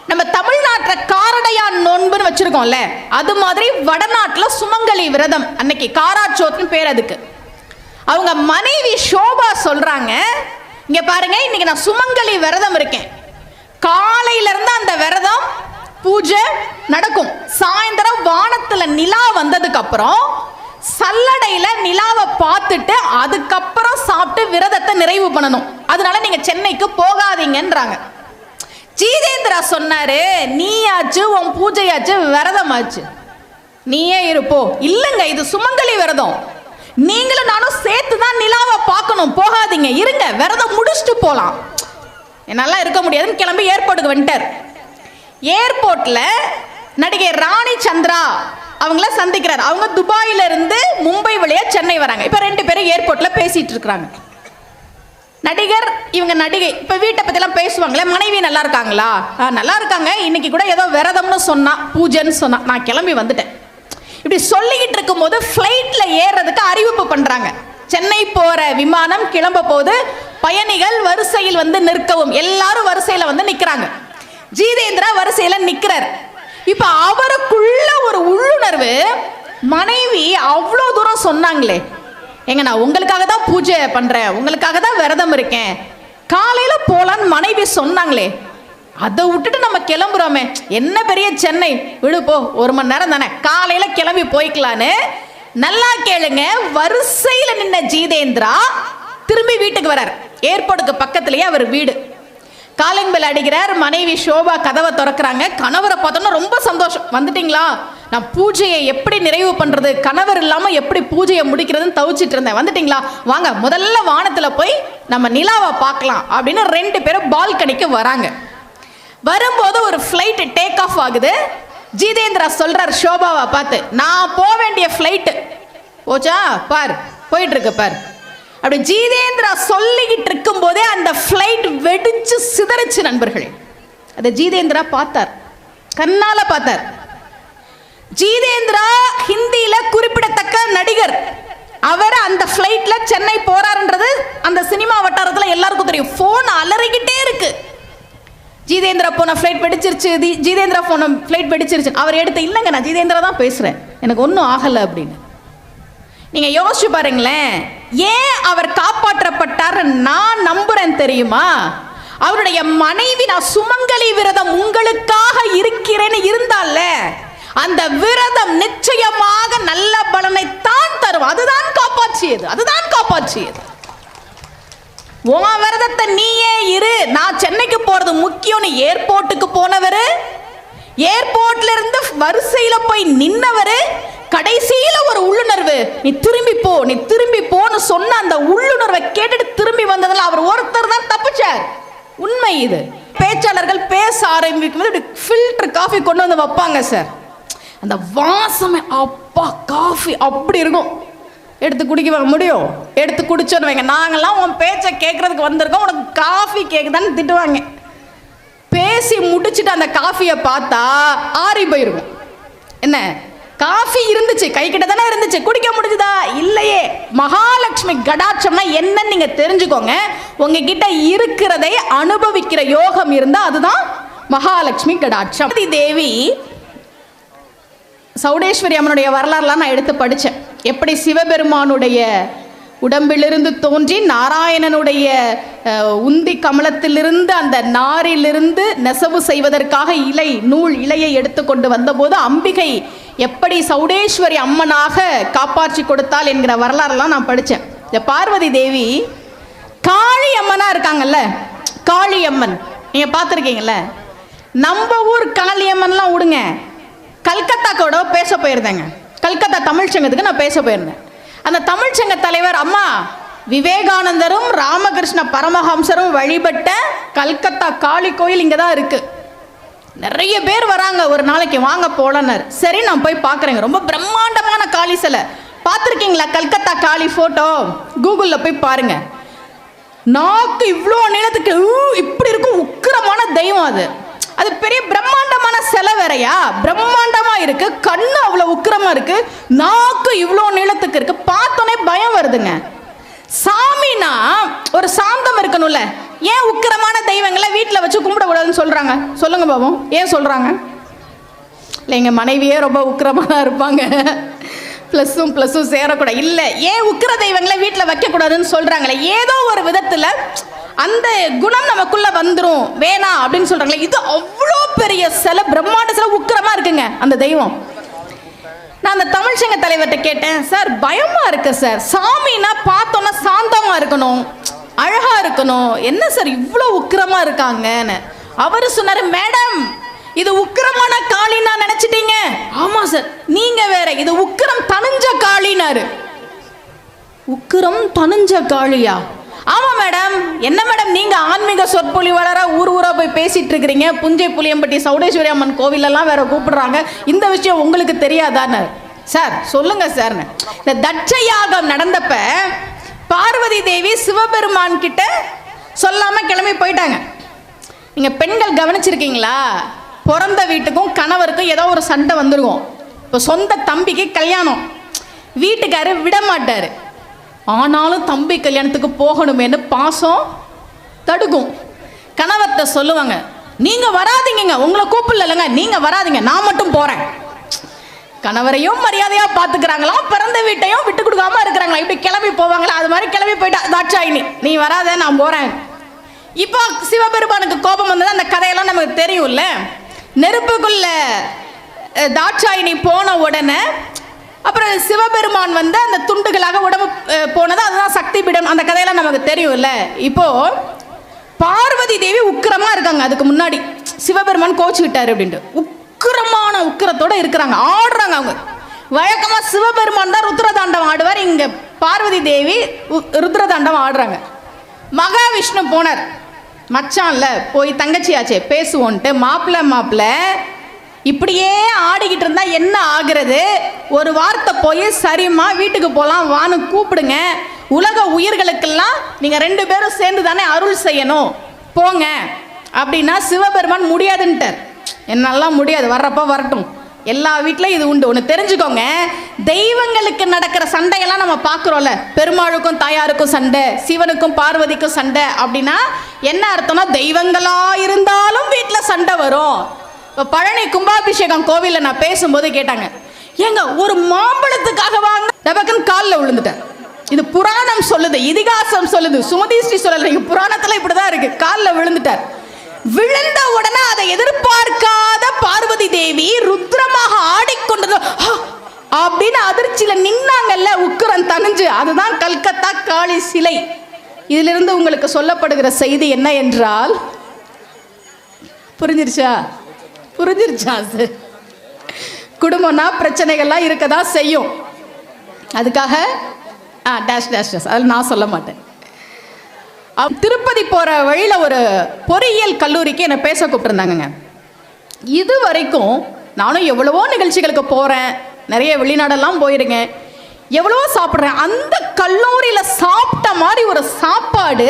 நம்ம தமிழ்நாட்டில் காரடையான் நோன்புன்னு வச்சிருக்கோம்ல, அது மாதிரி வடநாட்டில் சுமங்கலி விரதம். அன்னைக்கு காராச்சோத்னு பேர் அதுக்கு. அவங்க மனைவி ஷோபா சொல்றாங்க, இங்க பாருங்க, இன்னைக்கு நான் சுமங்கலி விரதம் இருக்கேன். காலையில இருந்து அந்த விரதம் பூஜை நடக்கும். சாயந்தரம் வானத்துல நிலா வந்ததுக்கு அப்புறம் சல்லடையில நிலாவை பார்த்துட்டு அதுக்கப்புறம் சாப்பிட்டு விரதத்தை நிறைவு பண்ணணும். அதனால நீங்க சென்னைக்கு போகாதீங்கன்றாங்க. ஜீதேந்திரா சொன்னாரு, நீயாச்சு உன் பூஜையாச்சு விரதமாச்சு, நீயே இருப்போ. இல்லைங்க, இது சுமங்கலி விரதம், நீங்களும் நானும் சேர்த்து தான் நிலாவை பார்க்கணும், போகாதீங்க, இருங்க, விரதம் முடிச்சுட்டு போகலாம். என்னால் இருக்க முடியாதுன்னு கிளம்பி ஏர்போர்ட்டுக்கு வந்துட்டார். ஏர்போர்ட்டில் நடிகை ராணி சந்திரா அவங்கள சந்திக்கிறார். அவங்க துபாயில இருந்து மும்பை வழியா சென்னை வராங்க. இப்போ 2 பேரும் ஏர்போர்ட்டில் பேசிட்டு இருக்கிறாங்க. நடிகர், இவங்க நடிகை. இப்போ வீட்டை பற்றிலாம் பேசுவாங்களே, மனைவி நல்லா இருக்காங்களா? நல்லா இருக்காங்க, இன்னைக்கு கூட ஏதோ விரதம்னு சொன்னா, பூஜைன்னு சொன்னா, நான் கிளம்பி வந்துட்டேன். இப்படி சொல்லிக்கிட்டு இருக்கும்போது ஃப்ளைட்டில் ஏறுறதுக்கு அறிவிப்பு பண்ணுறாங்க. சென்னை போகிற விமானம் கிளம்ப போது, பயணிகள் வரிசையில் வந்து நிற்கவும். எல்லாரும் வரிசையில் வந்து நிற்கிறாங்க. ஜீதேந்திரா வரிசையில் நிற்கிறார். இப்போ அவருக்குள்ள ஒரு உள்ளுணர்வு, மனைவி அவ்வளோ தூரம் சொன்னாங்களே, எங்க நான் உங்களுக்காக தான் பூஜை பண்றேன், உங்களுக்காக தான் விரதம் இருக்கேன், காலையில போலான்னு மனைவி சொன்னாங்களே, அதை விட்டுட்டு நம்ம கிளம்புறோமே, என்ன பெரிய சென்னை, விடுப்போ, 1 மணி நேரம் தானே, காலையில கிளம்பி போய்க்கலான்னு. நல்லா கேளுங்க, வரிசையில நின்ன ஜீதேந்திரா திரும்பி வீட்டுக்கு வரார். ஏர்போர்ட்டுக்கு பக்கத்திலேயே அவர் வீடு. காலிங் பெல் அடிக்கிறார். மனைவி ஷோபா கதவை திறக்கிறாங்க. கணவரை பார்த்தோன்னா ரொம்ப சந்தோஷம். வந்துட்டீங்களா? நான் பூஜையை எப்படி நிறைவு பண்றது, கணவர் இல்லாம எப்படி பூஜையை முடிக்கிறதுன்னு தவிச்சிட்டு இருந்தேன். வந்துட்டீங்களா? வாங்க, முதல்ல வானத்துல போய் நம்ம நிலாவை பார்க்கலாம் அப்படின்னு 2 பேரும் பால்கனிக்கு வராங்க. வரும்போது ஒரு ஃப்ளைட் டேக் ஆஃப் ஆகுது. ஜீதேந்திரா சொல்றார் ஷோபாவை பார்த்து, நான் போக வேண்டிய ஃப்ளைட்டு போச்சா பார், போயிட்டு இருக்கு பார். அப்படி ஜீதேந்திரா சொல்லிக்கிட்டு இருக்கும் போதே அந்த ஃப்ளைட் வெடிச்சு சிதறிச்சு நண்பர்களே. அதை ஜீதேந்திரா பார்த்தார், கண்ணால பார்த்தார். ஜீதேந்திரா ஹிந்தியில குறிப்பிடத்தக்க நடிகர். அவர் அந்த ஃப்ளைட்ல சென்னை போறாருன்றது அந்த சினிமா வட்டாரத்தில் எல்லாருக்கும் தெரியும். போன் அலறிக்கிட்டே இருக்கு. ஜீதேந்திரா போன ஃப்ளைட் வெடிச்சிருச்சு, ஜீதேந்திரா போன ஃப்ளைட் வெடிச்சிருச்சு. அவர் எடுத்து, இல்லைங்க நான் ஜீதேந்திரா தான் பேசுறேன், எனக்கு ஒன்றும் ஆகலை அப்படின்னு. நீங்க யோசிச்சு பாருங்களேன், ஏன் அவர் காப்பாற்றப்பட்டார் நான் நம்புறேன் தெரியுமா? அவருடைய மனைவி, நான் சுமங்கலி விரதம் உங்களுக்காக இருக்கிறேன்னு இருந்தால, அந்த விரதம் நிச்சயமாக நல்ல பலனை தான் தரும். அதுதான் காப்பாற்றியது, அதுதான் காப்பாற்றியது. உன் விரதத்தை நீயே இரு, நான் சென்னைக்கு போறது முக்கியம்னு ஏர்போர்ட்டுக்கு போனவர், ஏர்போர்ட்ல இருந்து வரிசையில போய் நின்னவர், கடைசியில ஒரு உள்ளுணர்வு, நீ திரும்பி போ, நீ திரும்பி போன்னு சொன்ன அந்த உள்ளுணர்வை கேட்டுட்டு திரும்பி வந்ததுல அவர் ஒருத்தர் தான் தப்பிச்சார். உண்மை இது. பேச்சாளர்கள் பேச ஆரம்பிக்கும் போது ஃபில்டர் காஃபி கொண்டு வந்து வைப்பாங்க சார். அந்த வாசமே அப்பா காஃபி அப்படி இருக்கும். எடுத்து குடிக்க முடியும்? எடுத்து குடிச்சோன்னு வைங்க, நாங்கள்லாம் உன் பேச்சை கேட்குறதுக்கு வந்திருக்கோம், உனக்கு காஃபி கேட்குதான்னு திட்டுவாங்க. பேசி முடிச்சுட்டு அந்த காஃபியை பார்த்தா ஆறி போயிருக்கும். என்ன, காஃபி இருந்துச்சு, கை கிட்ட தானே இருந்துச்சு, குடிக்க முடிஞ்சுதா? இல்லையே. மகாலட்சுமி கடாட்சம்னா என்னன்னு நீங்க தெரிஞ்சுக்கோங்க. உங்ககிட்ட இருக்கிறதை அனுபவிக்கிற யோகம் இருந்தா அதுதான் மகாலட்சுமி கடாட்சம். தேவி சௌடேஸ்வரி அம்மனுடைய வரலாறுலாம் நான் எடுத்து படித்தேன். எப்படி சிவபெருமானுடைய உடம்பிலிருந்து தோன்றி நாராயணனுடைய உந்தி கமலத்திலிருந்து அந்த நாரிலிருந்து நெசவு செய்வதற்காக நூல் இலையை எடுத்துக்கொண்டு வந்தபோது அம்பிகை எப்படி சௌடேஸ்வரி அம்மனாக காப்பாற்றி கொடுத்தாள் என்கிற வரலாறுலாம் நான் படித்தேன். இந்த பார்வதி தேவி காளி அம்மனா இருக்காங்கல்ல, காளி அம்மன் நீங்கள் பார்த்துருக்கீங்கல்ல. நம்ம ஊர் காளி அம்மன்லாம் விடுங்க, கல்கத்தா கூட பேச போயிருந்தேங்க. கல்கத்தா தமிழ் சங்கத்துக்கு நான் பேச போயிருந்தேன். அந்த தமிழ்ச்சங்க தலைவர் அம்மா விவேகானந்தரும் ராமகிருஷ்ண பரமஹம்சரும் வழிபட்ட கல்கத்தா காளி கோயில் இங்கே தான் இருக்கு. நிறைய பேர் வராங்க, ஒரு நாளைக்கு வாங்க போலன்னார். சரி, நான் போய் பார்க்குறேங்க. ரொம்ப பிரம்மாண்டமான காளி சிலை பார்த்துருக்கீங்களா? கல்கத்தா காளி ஃபோட்டோ கூகுளில் போய் பாருங்க. நாக்கு இவ்வளோ நீளத்துக்கு இப்படி இருக்கும், உக்கிரமான தெய்வம் அது. அது பெரிய பிரம்மாண்டமான சிலை வேறையா, பிரம்மாண்டமா இருக்கு, கண்ணு அவ்வளவு உக்கிரமா இருக்கு, நாக்கு இவ்வளோ நீளத்துக்கு இருக்கு, பார்த்தோன்னே பயம் வருதுங்க. சாமினா ஒரு சாந்தம் இருக்கணும்ல. ஏன் உக்கிரமான தெய்வங்களை வீட்டில் வச்சு கும்பிடக்கூடாதுன்னு சொல்றாங்க? சொல்லுங்க பாபம், ஏன் சொல்றாங்க? இல்லை, எங்க மனைவியே ரொம்ப உக்கிரமா தான் இருப்பாங்க, ப்ளஸ்ஸும் சேரக்கூடாது. இல்லை, ஏன் உக்கிர தெய்வங்களை வீட்டில் வைக்கக்கூடாதுன்னு சொல்றாங்களே, ஏதோ ஒரு விதத்துல அந்த குணம் நமக்குள்ள வந்துடும், வேணாம் அப்படின்னு சொல்றாங்களே. இது அவ்வளோ பெரிய சிலை, பிரம்மாண்ட சிலை, உக்கிரமா இருக்குங்க அந்த தெய்வம். நான் அந்த தமிழ் சங்க தலைவர்கிட்ட கேட்டேன், சார் பயமா இருக்கு சார், சாமின்னா பார்த்தோன்னா சாந்தமா இருக்கணும், அழகா இருக்கணும், என்ன சார் இவ்வளோ உக்கிரமா இருக்காங்கன்னு. அவர் சொன்னாரு, மேடம் இது உக்கிரமான காளின்னா நினைச்சிட்டீங்க. ஆமா சார், நீங்க வேற, இது உக்கிரம் தணிஞ்ச காளினாரு. உக்கிரம் தணிஞ்ச காளியா? ஆமா மேடம். என்ன மேடம் நீங்க ஆன்மீக சொற்பொழிவாளரா ஊர் ஊரா போய் பேசிட்டு இருக்கிறீங்க, புஞ்சை புளியம்பட்டி சௌடேஸ்வரி அம்மன் கோவிலெல்லாம் வேற கூப்பிடுறாங்க, இந்த விஷயம் உங்களுக்கு தெரியாதான்னு. சார் சொல்லுங்க சார். இந்த தட்ச யாகம் நடந்தப்ப பார்வதி தேவி சிவபெருமான் கிட்ட சொல்லாம கிளம்பி போயிட்டாங்க. நீங்க பெண்கள் கவனிச்சிருக்கீங்களா? பிறந்த வீட்டுக்கும் கணவருக்கும் ஏதோ ஒரு சண்டை வந்துருக்கும். இப்போ சொந்த தம்பிக்கு கல்யாணம், வீட்டுக்காரு விட மாட்டாரு, ஆனாலும் தம்பி கல்யாணத்துக்கு போகணுமேனு பாசம் தடுக்கும். கணவர்கிட்ட சொல்லுவாங்க, நீங்க வராதிங்க, உங்களை கூப்பிடலங்க, நீங்க வராதிங்க, நான் மட்டும் போறேன். கணவரையும் மரியாதையா பாத்துக்கிறாங்களாம், பிறந்த வீட்டையும் விட்டு கொடுக்காம இருக்கிறாங்களா. இப்படி கிளம்பி போவாங்களா, அது மாதிரி கிளம்பி போயிட்டா தாட்சாயினி, நீ வராத நான் போறேன். இப்போ சிவபெருமானுக்கு கோபம் வந்தது, அந்த கதையெல்லாம் நமக்கு தெரியும்ல. நெருப்புக்குள்ள தாட்சாயினி போன உடனே அப்புறம் சிவபெருமான் வந்து அந்த துண்டுகளாக உடம்பு போனது, அதுதான் சக்தி பீடம், அந்த கதையெல்லாம் நமக்கு தெரியும்ல. இப்போ பார்வதி தேவி உக்கிரமா இருக்காங்க. அதுக்கு முன்னாடி சிவபெருமான் கோச்சுக்கிட்டாரு அப்படின்ட்டு உக்கிரமான உக்கிரத்தோட இருக்கிறாங்க, ஆடுறாங்க. அவங்க வழக்கமா சிவபெருமான் தான் ருத்ரதாண்டவம் ஆடுவார், இங்க பார்வதி தேவி ருத்ரதாண்டவம் ஆடுறாங்க. மகாவிஷ்ணு போனார், மச்சான்ல போய் தங்கச்சியாச்சே பேசுவோன்ட்டு, மாப்பிள்ள இப்படியே ஆடிக்கிட்டு இருந்தா என்ன ஆகுறது, ஒரு வார்த்தை போய் சரிம்மா வீட்டுக்கு போகலாம் வான்னு கூப்பிடுங்க, உலக உயிர்களுக்கெல்லாம் நீங்க 2 பேரும் சேர்ந்து தானே அருள் செய்யணும், போங்க அப்படின்னா சிவபெருமான் முடியாதுன்ட்டார். என்னெல்லாம் முடியாது, வர்றப்ப வரட்டும், எல்லா வீட்லையும் இது உண்டு. ஒன்று தெரிஞ்சுக்கோங்க, தெய்வங்களுக்கு நடக்கிற சண்டையெல்லாம் நம்ம பார்க்குறோம்ல, பெருமாளுக்கும் தாயாருக்கும் சண்டை, சிவனுக்கும் பார்வதிக்கும் சண்டை அப்படின்னா என்ன அர்த்தம்னா, தெய்வங்களா இருந்தாலும் வீட்டில் சண்டை வரும். இப்போ பழனி கும்பாபிஷேகம் கோவிலில் நான் பேசும்போது கேட்டாங்க, ஏங்க ஒரு மாம்பழத்துக்காக வாங்க, டபக்குன்னு காலில் விழுந்துட்டேன். இது புராணம் சொல்லுது, இதிகாசம் சொல்லுது, சுமதி ஸ்ரீ சொல்லல, புராணத்தில் இப்படிதான் இருக்கு. காலில் விழுந்துட்டார். விழுந்த உடனே அதை எதிர்பார்க்காத பார்வதி தேவி ருத்ரமாக ஆடிக்கொண்டது அப்படின்னு அதிர்ச்சியில நின்னாங்கல்ல, உக்கிரம் தணிஞ்சு. அதுதான் கல்கத்தா காளி சிலை. இதிலிருந்து உங்களுக்கு சொல்லப்படுகிற செய்தி என்ன என்றால், புரிஞ்சிருச்சா? சார், குடும்பம்னா பிரச்சனைகள்லாம் இருக்கதான் செய்யும். அதுக்காக டேஷ் டேஷ் டேஷ் அதில் நான் சொல்ல மாட்டேன். திருப்பதி போகிற வழியில் ஒரு பொறியியல் கல்லூரிக்கு என்னை பேச கூப்பிட்டுருந்தாங்கங்க. இது வரைக்கும் நானும் எவ்வளவோ நிகழ்ச்சிகளுக்கு போகிறேன், நிறைய வெளிநாடெல்லாம் போயிருங்க. எவ்வளவோ சாப்பிட்றேன். அந்த கல்லூரியில் சாப்பிட்ட மாதிரி ஒரு சாப்பாடு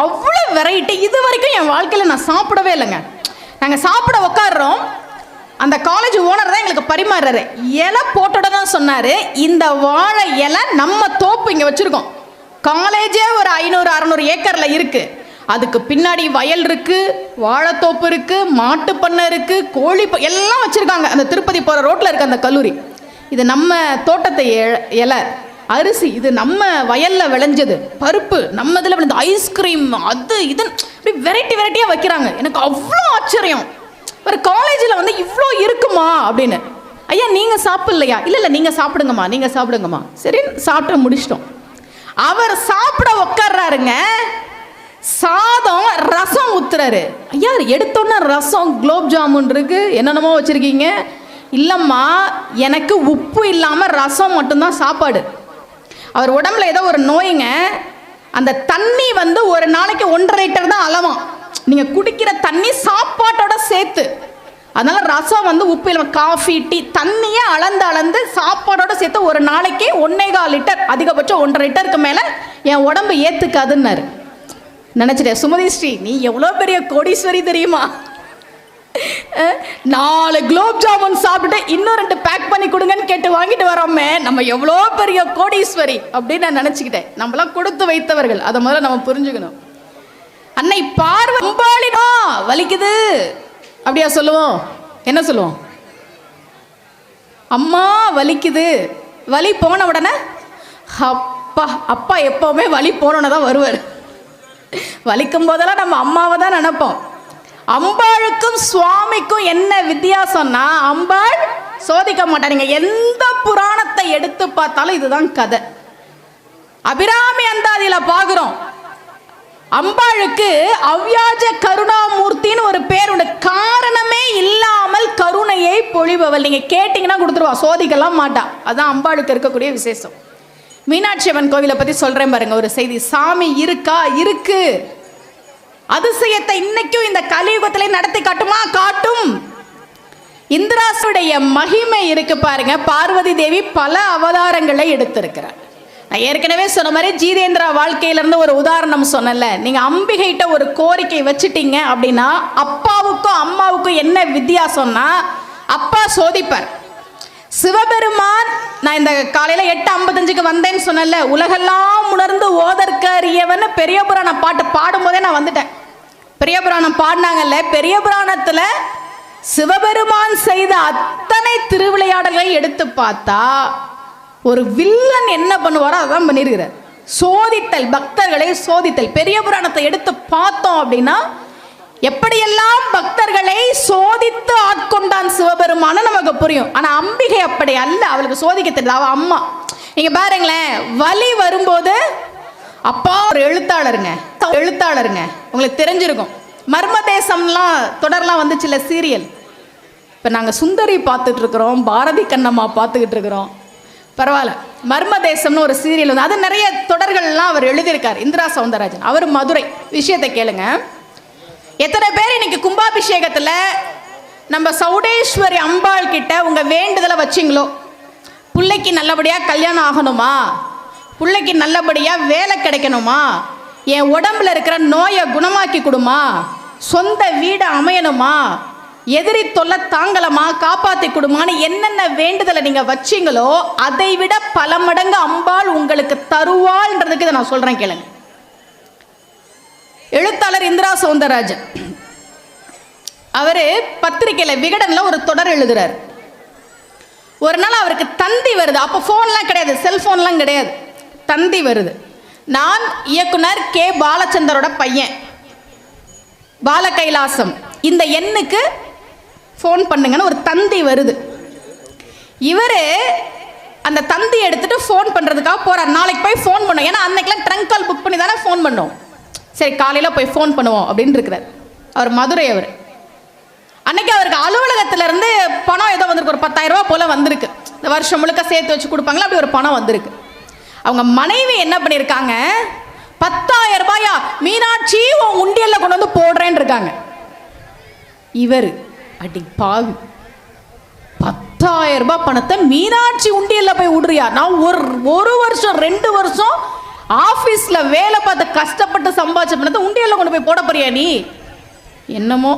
அவ்வளோ வெரைட்டி இது வரைக்கும் என் வாழ்க்கையில் நான் சாப்பிடவே இல்லைங்க. நாங்கள் சாப்பிட உட்காடுறோம், அந்த காலேஜ் ஓனர் தான் எங்களுக்கு பரிமாறுறாரு. இலை போட்டோட தான் சொன்னார், இந்த வாழை இலை நம்ம தோப்பு இங்கே வச்சுருக்கோம், காலேஜே ஒரு 500-600 ஏக்கரில் இருக்குது, அதுக்கு பின்னாடி வயல் இருக்குது, வாழைத்தோப்பு இருக்குது, மாட்டு பண்ணை இருக்குது, கோழி எல்லாம் வச்சுருக்காங்க. அந்த திருப்பதி போகிற ரோட்டில் இருக்க அந்த கல்லூரி, இது நம்ம தோட்டத்தை இலை, அரிசி இது நம்ம வயலில் விளைஞ்சது, பருப்பு நம்ம இதில் விளைஞ்சது, ஐஸ்கிரீம் அது இது இப்படி வெரைட்டி வெரைட்டியாக வைக்கிறாங்க. எனக்கு அவ்வளோ ஆச்சரியம், ஒரு காலேஜில் வந்து இவ்வளோ இருக்குமா அப்படின்னு. ஐயா நீங்கள் சாப்பிட்லையா? இல்லை நீங்கள் சாப்பிடுங்கம்மா, நீங்கள் சாப்பிடுங்கம்மா. சரி சாப்பிட்டு முடிச்சிட்டோம். அவர் சாப்பிட உட்கார்றாருங்க, சாதம் ரசம் ஊத்துறாரு. ஐயா எடுத்தோன்னே ரசம், குலோப் ஜாமுன் இருக்கு, என்னென்னமோ வச்சுருக்கீங்க. இல்லைம்மா எனக்கு உப்பு இல்லாமல் ரசம் மட்டும்தான் சாப்பாடு. அவர் உடம்புல ஏதோ ஒரு நோய்ங்க, அந்த தண்ணி வந்து ஒரு நாளைக்கு 1.5 லிட்டர் தான் அளவாம், நீங்கள் குடிக்கிற தண்ணி சாப்பாட்டோட சேர்த்து. அதனால ரசம் வந்து உப்பு இல்லாமல், காஃபி டீ தண்ணியே அளந்து சாப்பாடோட சேர்த்து ஒரு நாளைக்கு 1.25 லிட்டர், அதிகபட்சம் 1.5 லிட்டருக்கு மேலே என் உடம்பு ஏற்றுக்காதுன்னாரு. நினச்சிட்டேன், சுமதி ஸ்ரீ நீ எவ்வளோ பெரிய கோடீஸ்வரி தெரியுமா, 4 குலோப் ஜாமுன் சாப்பிட்டு இன்னும் 2 பேக் பண்ணி கொடுங்கன்னு கேட்டு வாங்கிட்டு வரோமே, நம்ம எவ்வளோ பெரிய கோடீஸ்வரி அப்படின்னு நான் நினச்சிக்கிட்டேன். நம்மளாம் கொடுத்து வைத்தவர்கள், அதை முதல்ல நம்ம புரிஞ்சுக்கணும். அன்னை பார்வதி அம்பாளிடா வலிக்குது அப்படியா சொல்லுவோம்? என்ன சொல்லுவோம்? அம்மா வலிக்குது. வலி போன உடனே அப்பா, அப்பா எப்பவுமே வலி போனோன்னு தான் வருவார். வலிக்கும் போதெல்லாம் நம்ம அம்மாவை தான் நினைப்போம். அம்பாளுக்கும் சுவாமிக்கும் என்ன வித்தியாசம்னா, அம்பாள் சோதிக்க மாட்டாங்க. எந்த புராணத்தை எடுத்து பார்த்தாலும் இதுதான் கதை. அபிராமி அந்தாதியில பார்க்கிறோம், அம்பாளுக்கு அவ்யாஜ கருணாமூர்த்தின்னு ஒரு பேர் உண்டு. காரணமே இல்லாமல் கருணையை பொழிபவள். நீங்க கேட்டீங்கன்னா கொடுத்துருவா, சோதிக்கலாம் மாட்டா. அதான் அம்பாளுக்கு இருக்கக்கூடிய விசேஷம். மீனாட்சி அம்மன் கோவிலை பத்தி சொல்றேன் பாருங்க ஒரு செய்தி. சாமி இருக்கா? இருக்கு. அதிசயத்தை இன்னைக்கும் இந்த கலியுகத்திலே நடத்தி காட்டுமா? காட்டும். இந்திராசுடைய மகிமை இருக்கு பாருங்க. பார்வதி தேவி பல அவதாரங்களை எடுத்திருக்கிறார். நான் ஏற்கனவே சொன்ன மாதிரி ஜீதேந்திரா வாழ்க்கையிலிருந்து ஒரு உதாரணம் சொன்னல. நீங்க அம்பிகைட்ட ஒரு கோரிக்கை வச்சுட்டீங்க அப்படின்னா, அப்பாவுக்கும் அம்மாவுக்கும் என்ன வித்தியாசம்னா, அப்பா சோதிப்பார். சிவபெருமான், நான் இந்த காலையில 8:55 வந்தேன்னு சொன்னல, உலகெல்லாம் உணர்ந்து ஓதற்கரியவன் பெரிய புராண பாட்டு பாடும்போதே நான் வந்துட்டேன். பெரிய புராணம் பாடினாங்கல்ல, பெரிய புராணத்துல சிவபெருமான் செய்த அத்தனை திருவிளையாடல்களை எடுத்து பார்த்தா, ஒரு வில்லன் என்ன பண்ணுவாரோ அதான் பண்ணிருக்கிறார். சோதித்தல், பக்தர்களை சோதித்தல். பெரிய புராணத்தை எடுத்து பார்த்தோம் அப்படின்னா, எப்படியெல்லாம் பக்தர்களை சோதித்து ஆட்கொண்டான் சிவபெருமான்னு நமக்கு புரியும். ஆனா அம்பிகை அப்படி அல்ல, அவளுக்கு சோதிக்க தெரியல, அவ அம்மா. நீங்க பாருங்களேன், வலி வரும்போது அப்பா ஒரு எழுத்தாளருங்க, உங்களுக்கு தெரிஞ்சிருக்கும். மர்மதேசம்லாம் தொடர்லாம் வந்துச்சுல சீரியல். இப்போ நாங்கள் சுந்தரி பார்த்துட்டு இருக்கிறோம், பாரதி கண்ணம்மா பார்த்துக்கிட்டு இருக்கிறோம். பரவாயில்ல, மர்மதேசம்னு ஒரு சீரியல் வந்து, அது நிறைய தொடர்கள்லாம் அவர் எழுதியிருக்கார். இந்திரா சௌந்தரராஜன், அவர் மதுரை. விஷயத்தை கேளுங்க. எத்தனை பேர் இன்னைக்கு கும்பாபிஷேகத்தில் நம்ம சௌடேஸ்வரி அம்பாள் கிட்ட உங்க வேண்டுதலை வச்சிங்களோ? பிள்ளைக்கு நல்லபடியாக கல்யாணம் ஆகணுமா, பிள்ளைக்கு நல்லபடியாக வேலை கிடைக்கணுமா, என் உடம்புல இருக்கிற நோயை குணமாக்கி கொடுமா, சொந்த வீடு அமையணுமா, எதிரி தொல்லை தாங்கலமா, காப்பாற்றி கொடுமான்னு என்னென்ன வேண்டுதலை நீங்கள் வச்சிங்களோ அதை விட பல மடங்கு அம்பாள் உங்களுக்கு தருவாள்ன்றதுக்கு இதை நான் சொல்கிறேன் கேளுங்க. எழுத்தாளர் இந்திரா சௌந்தரராஜன் அவர் பத்திரிகையில் விகடனில் ஒரு தொடர் எழுதுறார். ஒரு நாள் அவருக்கு தந்தி வருது. அப்போ ஃபோன்லாம் கிடையாது, செல்ஃபோன்லாம் கிடையாது, தந்தி வருது. நான் இயக்குனர் கே பாலச்சந்தரோட பையன் பால கைலாசம், இந்த எண்ணுக்கு ஃபோன் பண்ணுங்கன்னு ஒரு தந்தி வருது. இவர் அந்த தந்தி எடுத்துட்டு ஃபோன் பண்ணுறதுக்காக போகிறார். நாளைக்கு போய் ஃபோன் பண்ணுவோம், ஏன்னா அன்னைக்கெல்லாம் ட்ரங்க் கால் புக் பண்ணி தானே ஃபோன் பண்ணோம். சரி காலையில் போய் ஃபோன் பண்ணுவோம் அப்படின்னு இருக்கிறார். அவர் மதுரை. அவர் அன்னைக்கு அவருக்கு அலுவலகத்திலேருந்து பணம் ஏதோ வந்திருக்கு, ஒரு 10,000 ரூபா போல் வந்திருக்கு. இந்த வருஷம் முழுக்க சேர்த்து வச்சு கொடுப்பாங்களா, அப்படி ஒரு பணம் வந்திருக்கு. அவங்க மனைவி என்ன பண்ணியிருக்காங்க, 10,000 ரூபாயா மீனாட்சி உன் உண்டியல்ல கொண்டு வந்து போடுறேன்னு இருக்காங்க. இவர் அடி பாவி 10,000 ரூபாய் பணத்தை மீனாட்சி உண்டியல்ல போய் விடுறியா? நான் ஒரு வருஷம் 2 வருஷம் ஆபீஸ்ல வேலை பார்த்து கஷ்டப்பட்டு சம்பாதிச்ச பணத்தை உண்டியல்ல கொண்டு போய் போட போறியா நீ? என்னமோ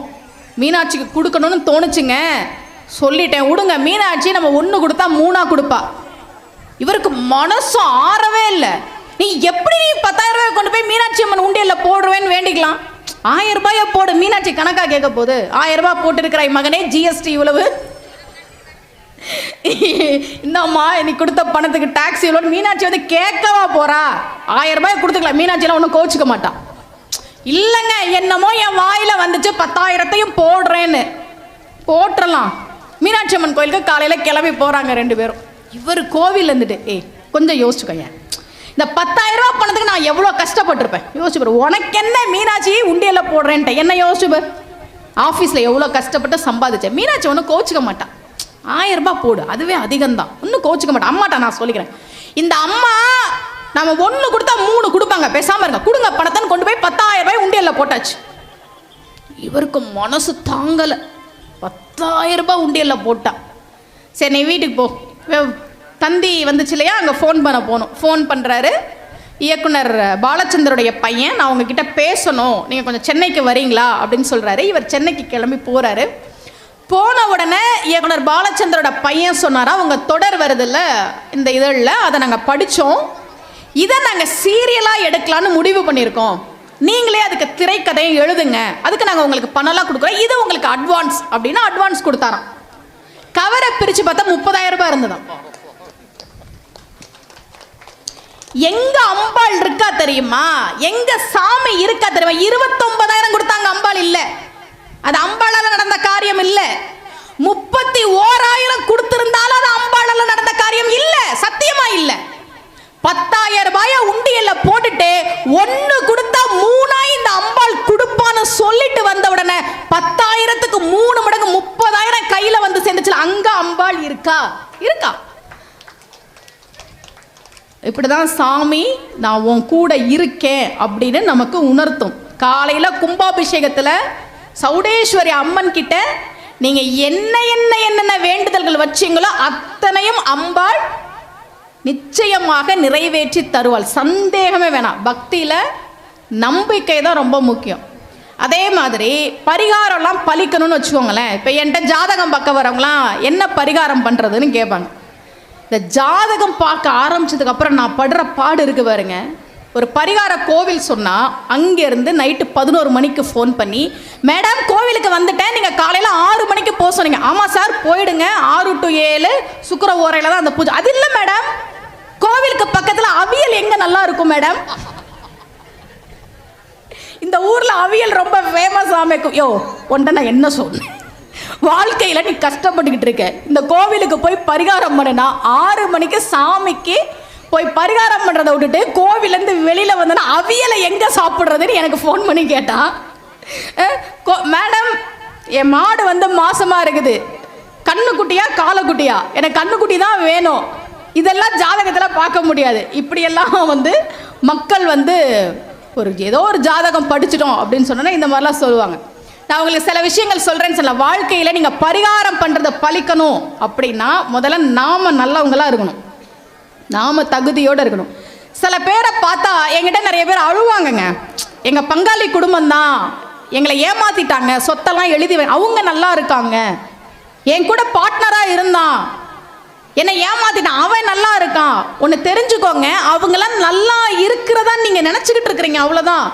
மீனாட்சிக்கு கொடுக்கணும்னு தோணுச்சுங்க, சொல்லிட்டேன் விடுங்க. மீனாட்சி நம்ம 1 கொடுத்தா 3 கொடுப்பா. இவருக்கு மனசு ஆறவே இல்லை. நீ எப்படி 10,000 ரூபாய் கொண்டு போய் மீனாட்சி அம்மன் உண்டியல்ல போடுவேன்னு வேண்டிக்கலாம். 1000 ரூபாய போடு, மீனாட்சி கணக்கா கேட்க போகுது. 1000 ரூபாய் போட்டு இருக்கிறாய் மகனே, ஜிஎஸ்டி இவ்வளவு, இந்தம்மா நீ கொடுத்த பணத்துக்கு டாக்ஸ் இவ்வளவு, மீனாட்சி வந்து கேட்கவா போறா? 1000 ரூபாய் கொடுத்துக்கலாம், மீனாட்சியெல்லாம் ஒன்றும் கோச்சுக்க மாட்டான். இல்லைங்க, என்னமோ என் வாயில வந்துச்சு 10,000த்தையும் போடுறேன்னு போட்டுடலாம். மீனாட்சி அம்மன் கோயிலுக்கு காலையில கிளம்பி போறாங்க 2 பேரும். இவர் கோவில் இருந்துட்டு கொஞ்சம் யோசிச்சுக்கோங்க, இந்த 10,000 ரூபாய் பணத்துக்கு நான் எவ்வளோ கஷ்டப்பட்டிருப்பேன் யோசிச்சு பாரு. உனக்கு என்ன மீனாட்சி உண்டியல்ல போடுறேன்ட்ட என்ன யோசிச்சு பாரு. ஆஃபீஸில் எவ்வளோ கஷ்டப்பட்டு சம்பாதிச்சேன். மீனாட்சி ஒன்றும் கோச்சிக்க மாட்டான். 1000 ரூபாய் போடு, அதுவே அதிகம்தான், ஒன்றும் கோச்சிக்க மாட்டான். அம்மாட்டா நான் சொல்லிக்கிறேன், இந்த அம்மா நம்ம 1 கொடுத்தா 3 கொடுப்பாங்க, பேசாம இருங்க, கொடுங்க பணத்தை கொண்டு போய் 10,000 ரூபாய் உண்டியல்ல போட்டாச்சு. இவருக்கு மனசு தாங்கலை, 10,000 ரூபாய் உண்டியல்ல போட்டா. சரி நீ வீட்டுக்கு போ, தந்தி வந்துச்சு இல்லையா, அங்கே ஃபோன் பண்ண போகணும். ஃபோன் பண்ணுறாரு இயக்குனர் பாலச்சந்தருடைய பையன், நான் உங்ககிட்ட பேசணும், நீங்கள் கொஞ்சம் சென்னைக்கு வரீங்களா அப்படின்னு சொல்கிறாரு. இவர் சென்னைக்கு கிளம்பி போகிறாரு. போன உடனே இயக்குனர் பாலச்சந்தரோட பையன் சொன்னாரா, உங்கள் தொடர் வருதில்ல இந்த இதழில், அதை நாங்கள் படித்தோம், இதை நாங்கள் சீரியலாக எடுக்கலான்னு முடிவு பண்ணியிருக்கோம், நீங்களே அதுக்கு திரைக்கதையை எழுதுங்க, அதுக்கு நாங்கள் உங்களுக்கு பணம்லாம் கொடுக்குறோம், இது உங்களுக்கு அட்வான்ஸ் அப்படின்னு அட்வான்ஸ் கொடுத்தாராம். கவரை பிரித்து பார்த்தா 30,000 ரூபாய் இருந்ததான். எங்க அம்பாள் இருக்கா தெரியுமா, எங்க சாமி இருக்கா தெரியுமா? 29,000 கொடுத்தாங்க, அம்பாள் இல்ல. அது அம்பாளால நடந்த காரியம் இல்ல. 31,000 கொடுத்திருந்தாலும் அது அம்பாளால நடந்த காரியம் இல்ல, சத்தியமா இல்ல. 10,000 ரூபாய உண்டியல்ல போட்டுட்டு 1 கொடுத்தா 3 இந்த அம்பாள் கொடுப்பான்னு சொல்லிட்டு வந்த உடனே 10,000க்கு 3 மடங்கு 30,000 கையில வந்து சேர்ந்துச்சு. அங்க அம்பாள் இருக்கா? இருக்கா? இப்படிதான் சாமி நான் உன் கூட இருக்கேன் அப்படின்னு நமக்கு உணர்த்தும். காலையில கும்பாபிஷேகத்துல சௌடேஸ்வரி அம்மன் கிட்ட நீங்க என்னென்ன வேண்டுதல்கள் வச்சீங்களோ அத்தனையும் அம்பாள் நிச்சயமாக நிறைவேற்றி தருவாள், சந்தேகமே வேணாம். பக்தியில நம்பிக்கை தான் ரொம்ப முக்கியம். அதே மாதிரி பரிகாரம்லாம் பலிக்கணும்னு வச்சுக்கோங்களேன். இப்போ என்கிட்ட ஜாதகம் பார்க்க வரவங்களாம் என்ன பரிகாரம் பண்றதுன்னு கேட்பாங்க. இந்த ஜாதகம் பார்க்க ஆரம்பிச்சதுக்கு அப்புறம் நான் படுற பாடு இருக்கு பாருங்க. ஒரு பரிகார கோவில் சொன்னால் அங்கேருந்து நைட்டு 11 மணிக்கு ஃபோன் பண்ணி, மேடம் கோவிலுக்கு வந்துட்டேன், நீங்கள் காலையில் 6 மணிக்கு போக சொன்னீங்க. ஆமாம் சார் போயிடுங்க, 6 to 7 சுக்கிர ஓரையில் தான் அந்த பூஜை. அது இல்லை மேடம், கோவிலுக்கு பக்கத்தில் அவியல் எங்கே நல்லா இருக்கும் மேடம், இந்த ஊரில் அவியல் ரொம்ப ஃபேமஸ் ஆமைக்கும். யோ ஒன்றை நான் என்ன சொன்னேன், வாழ்க்கையில் நீ கஷ்டப்பட்டுக்கிட்டு இருக்க, இந்த கோவிலுக்கு போய் பரிகாரம் பண்ணுனா 6 மணிக்கு சாமிக்கு போய் பரிகாரம் பண்ணுறதை விட்டுட்டு கோவிலேருந்து வெளியில் வந்தோன்னா அவியலை எங்கே சாப்பிட்றதுன்னு எனக்கு ஃபோன் பண்ணி கேட்டான். மேடம் என் மாடு வந்து மாசமாக இருக்குது, கண்ணுக்குட்டியா காலக்குட்டியா, எனக்கு கண்ணுக்குட்டி தான் வேணும், இதெல்லாம் ஜாதகத்தில் பார்க்க முடியாது. இப்படியெல்லாம் வந்து மக்கள் வந்து ஏதோ ஒரு ஜாதகம் படிச்சிட்டோம் அப்படின்னு சொன்னோன்னா இந்த மாதிரிலாம் சொல்லுவாங்க. நான் உங்களுக்கு சில விஷயங்கள் சொல்கிறேன்னு சொல்ல, வாழ்க்கையில் நீங்கள் பரிகாரம் பண்ணுறதை பலிக்கணும் அப்படின்னா முதல்ல நாம் நல்லவங்களாக இருக்கணும், நாம் தகுதியோடு இருக்கணும். சில பேரை பார்த்தா என்கிட்ட நிறைய பேர் அழுவாங்கங்க, எங்கள் பங்காளி குடும்பம் தான் எங்களை ஏமாற்றிட்டாங்க, சொத்தெல்லாம் எழுதி அவங்க நல்லா இருக்காங்க, என் கூட பார்ட்னராக இருந்தான் என்னை ஏமாத்திட்டான் அவன் நல்லா இருக்கான். ஒன்று தெரிஞ்சுக்கோங்க, அவங்களாம் நல்லா இருக்கிறதா நீங்கள் நினச்சிக்கிட்டு இருக்கிறீங்க, அவ்வளோதான்.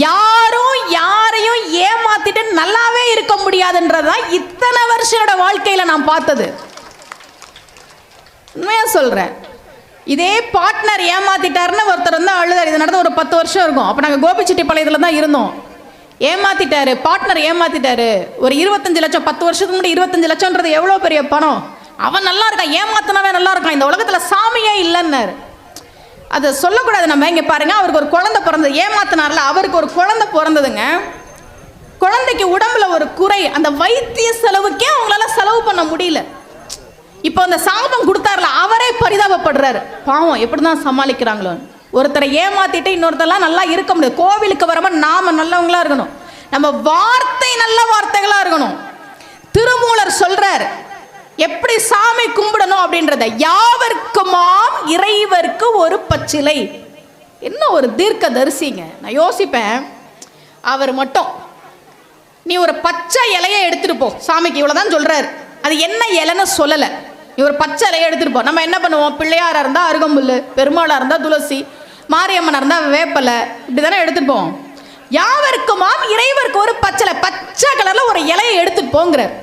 யாரும் யாரையும் ஏமாத்திட்டு நல்லாவே இருக்க முடியாதுன்றதான் இத்தனை வருஷோட வாழ்க்கையில நான் பார்த்தது. உண்மையா சொல்றேன். இதே பார்ட்னர் ஏமாத்திட்டாருன்னு ஒருத்தர் வந்து அழுதார். இது நடந்து ஒரு 10 வருஷம் இருக்கும். அப்போ நாங்கள் கோபிச்செட்டிப்பாளையத்தில் தான் இருந்தோம். ஏமாத்திட்டாரு, பார்ட்னர் ஏமாத்திட்டாரு. ஒரு 25 லட்சம், 10 வருஷத்துக்கு முன்னாடி 25 லட்சம்ன்றது எவ்வளோ பெரிய பணம். அவன் நல்லா இருக்கான், ஏமாத்தினவே நல்லா இருக்கான், இந்த உலகத்தில் சாமியே இல்லைன்னாரு. அதை சொல்லக்கூடாது நம்ம. இங்கே பாருங்க, அவருக்கு ஒரு குழந்தை பிறந்தது, ஏமாத்தினார்ல அவருக்கு ஒரு குழந்தை பிறந்ததுங்க. குழந்தைக்கு உடம்புல ஒரு குறை, அந்த வைத்திய செலவுக்கே அவங்களால செலவு பண்ண முடியல. இப்போ அந்த சாபம் கொடுத்தாருல அவரே பரிதாபப்படுறாரு, பாவம் எப்படி தான் சமாளிக்கிறாங்களோ. ஒருத்தரை ஏமாத்திட்டு இன்னொருத்தரெல்லாம் நல்லா இருக்க முடியாது. கோவிலுக்கு வரமா நாம நல்லவங்களா இருக்கணும், நம்ம வார்த்தை நல்ல வார்த்தைகளா இருக்கணும். திருமூலர் சொல்றார், எப்படி சாமி கும்பிடணும் அப்படின்றத. யாவர்க்குமாம் இறைவர்க்கு ஒரு பச்சிலை. என்ன ஒரு தீர்க்க தரிசிங்க. நான் யோசிப்பேன், அவர் மட்டும் நீ ஒரு பச்சை இலையை எடுத்துட்டு போ சாமிக்கு, இவ்வளவுதான் சொல்றாரு. அது என்ன இலைன்னு சொல்லலை. நீ ஒரு பச்சை இலையை எடுத்துட்டு போ. நம்ம என்ன பண்ணுவோம், பிள்ளையாரா இருந்தா அருகம்புல், பெருமாளா இருந்தா துளசி, மாரியம்மனா இருந்தா வேப்பலை, இப்படிதானே எடுத்துட்டு போவோம். யாவர்க்குமாம் இறைவருக்கு ஒரு பச்சை கலர்ல ஒரு இலையை எடுத்துட்டு போங்கிறார்.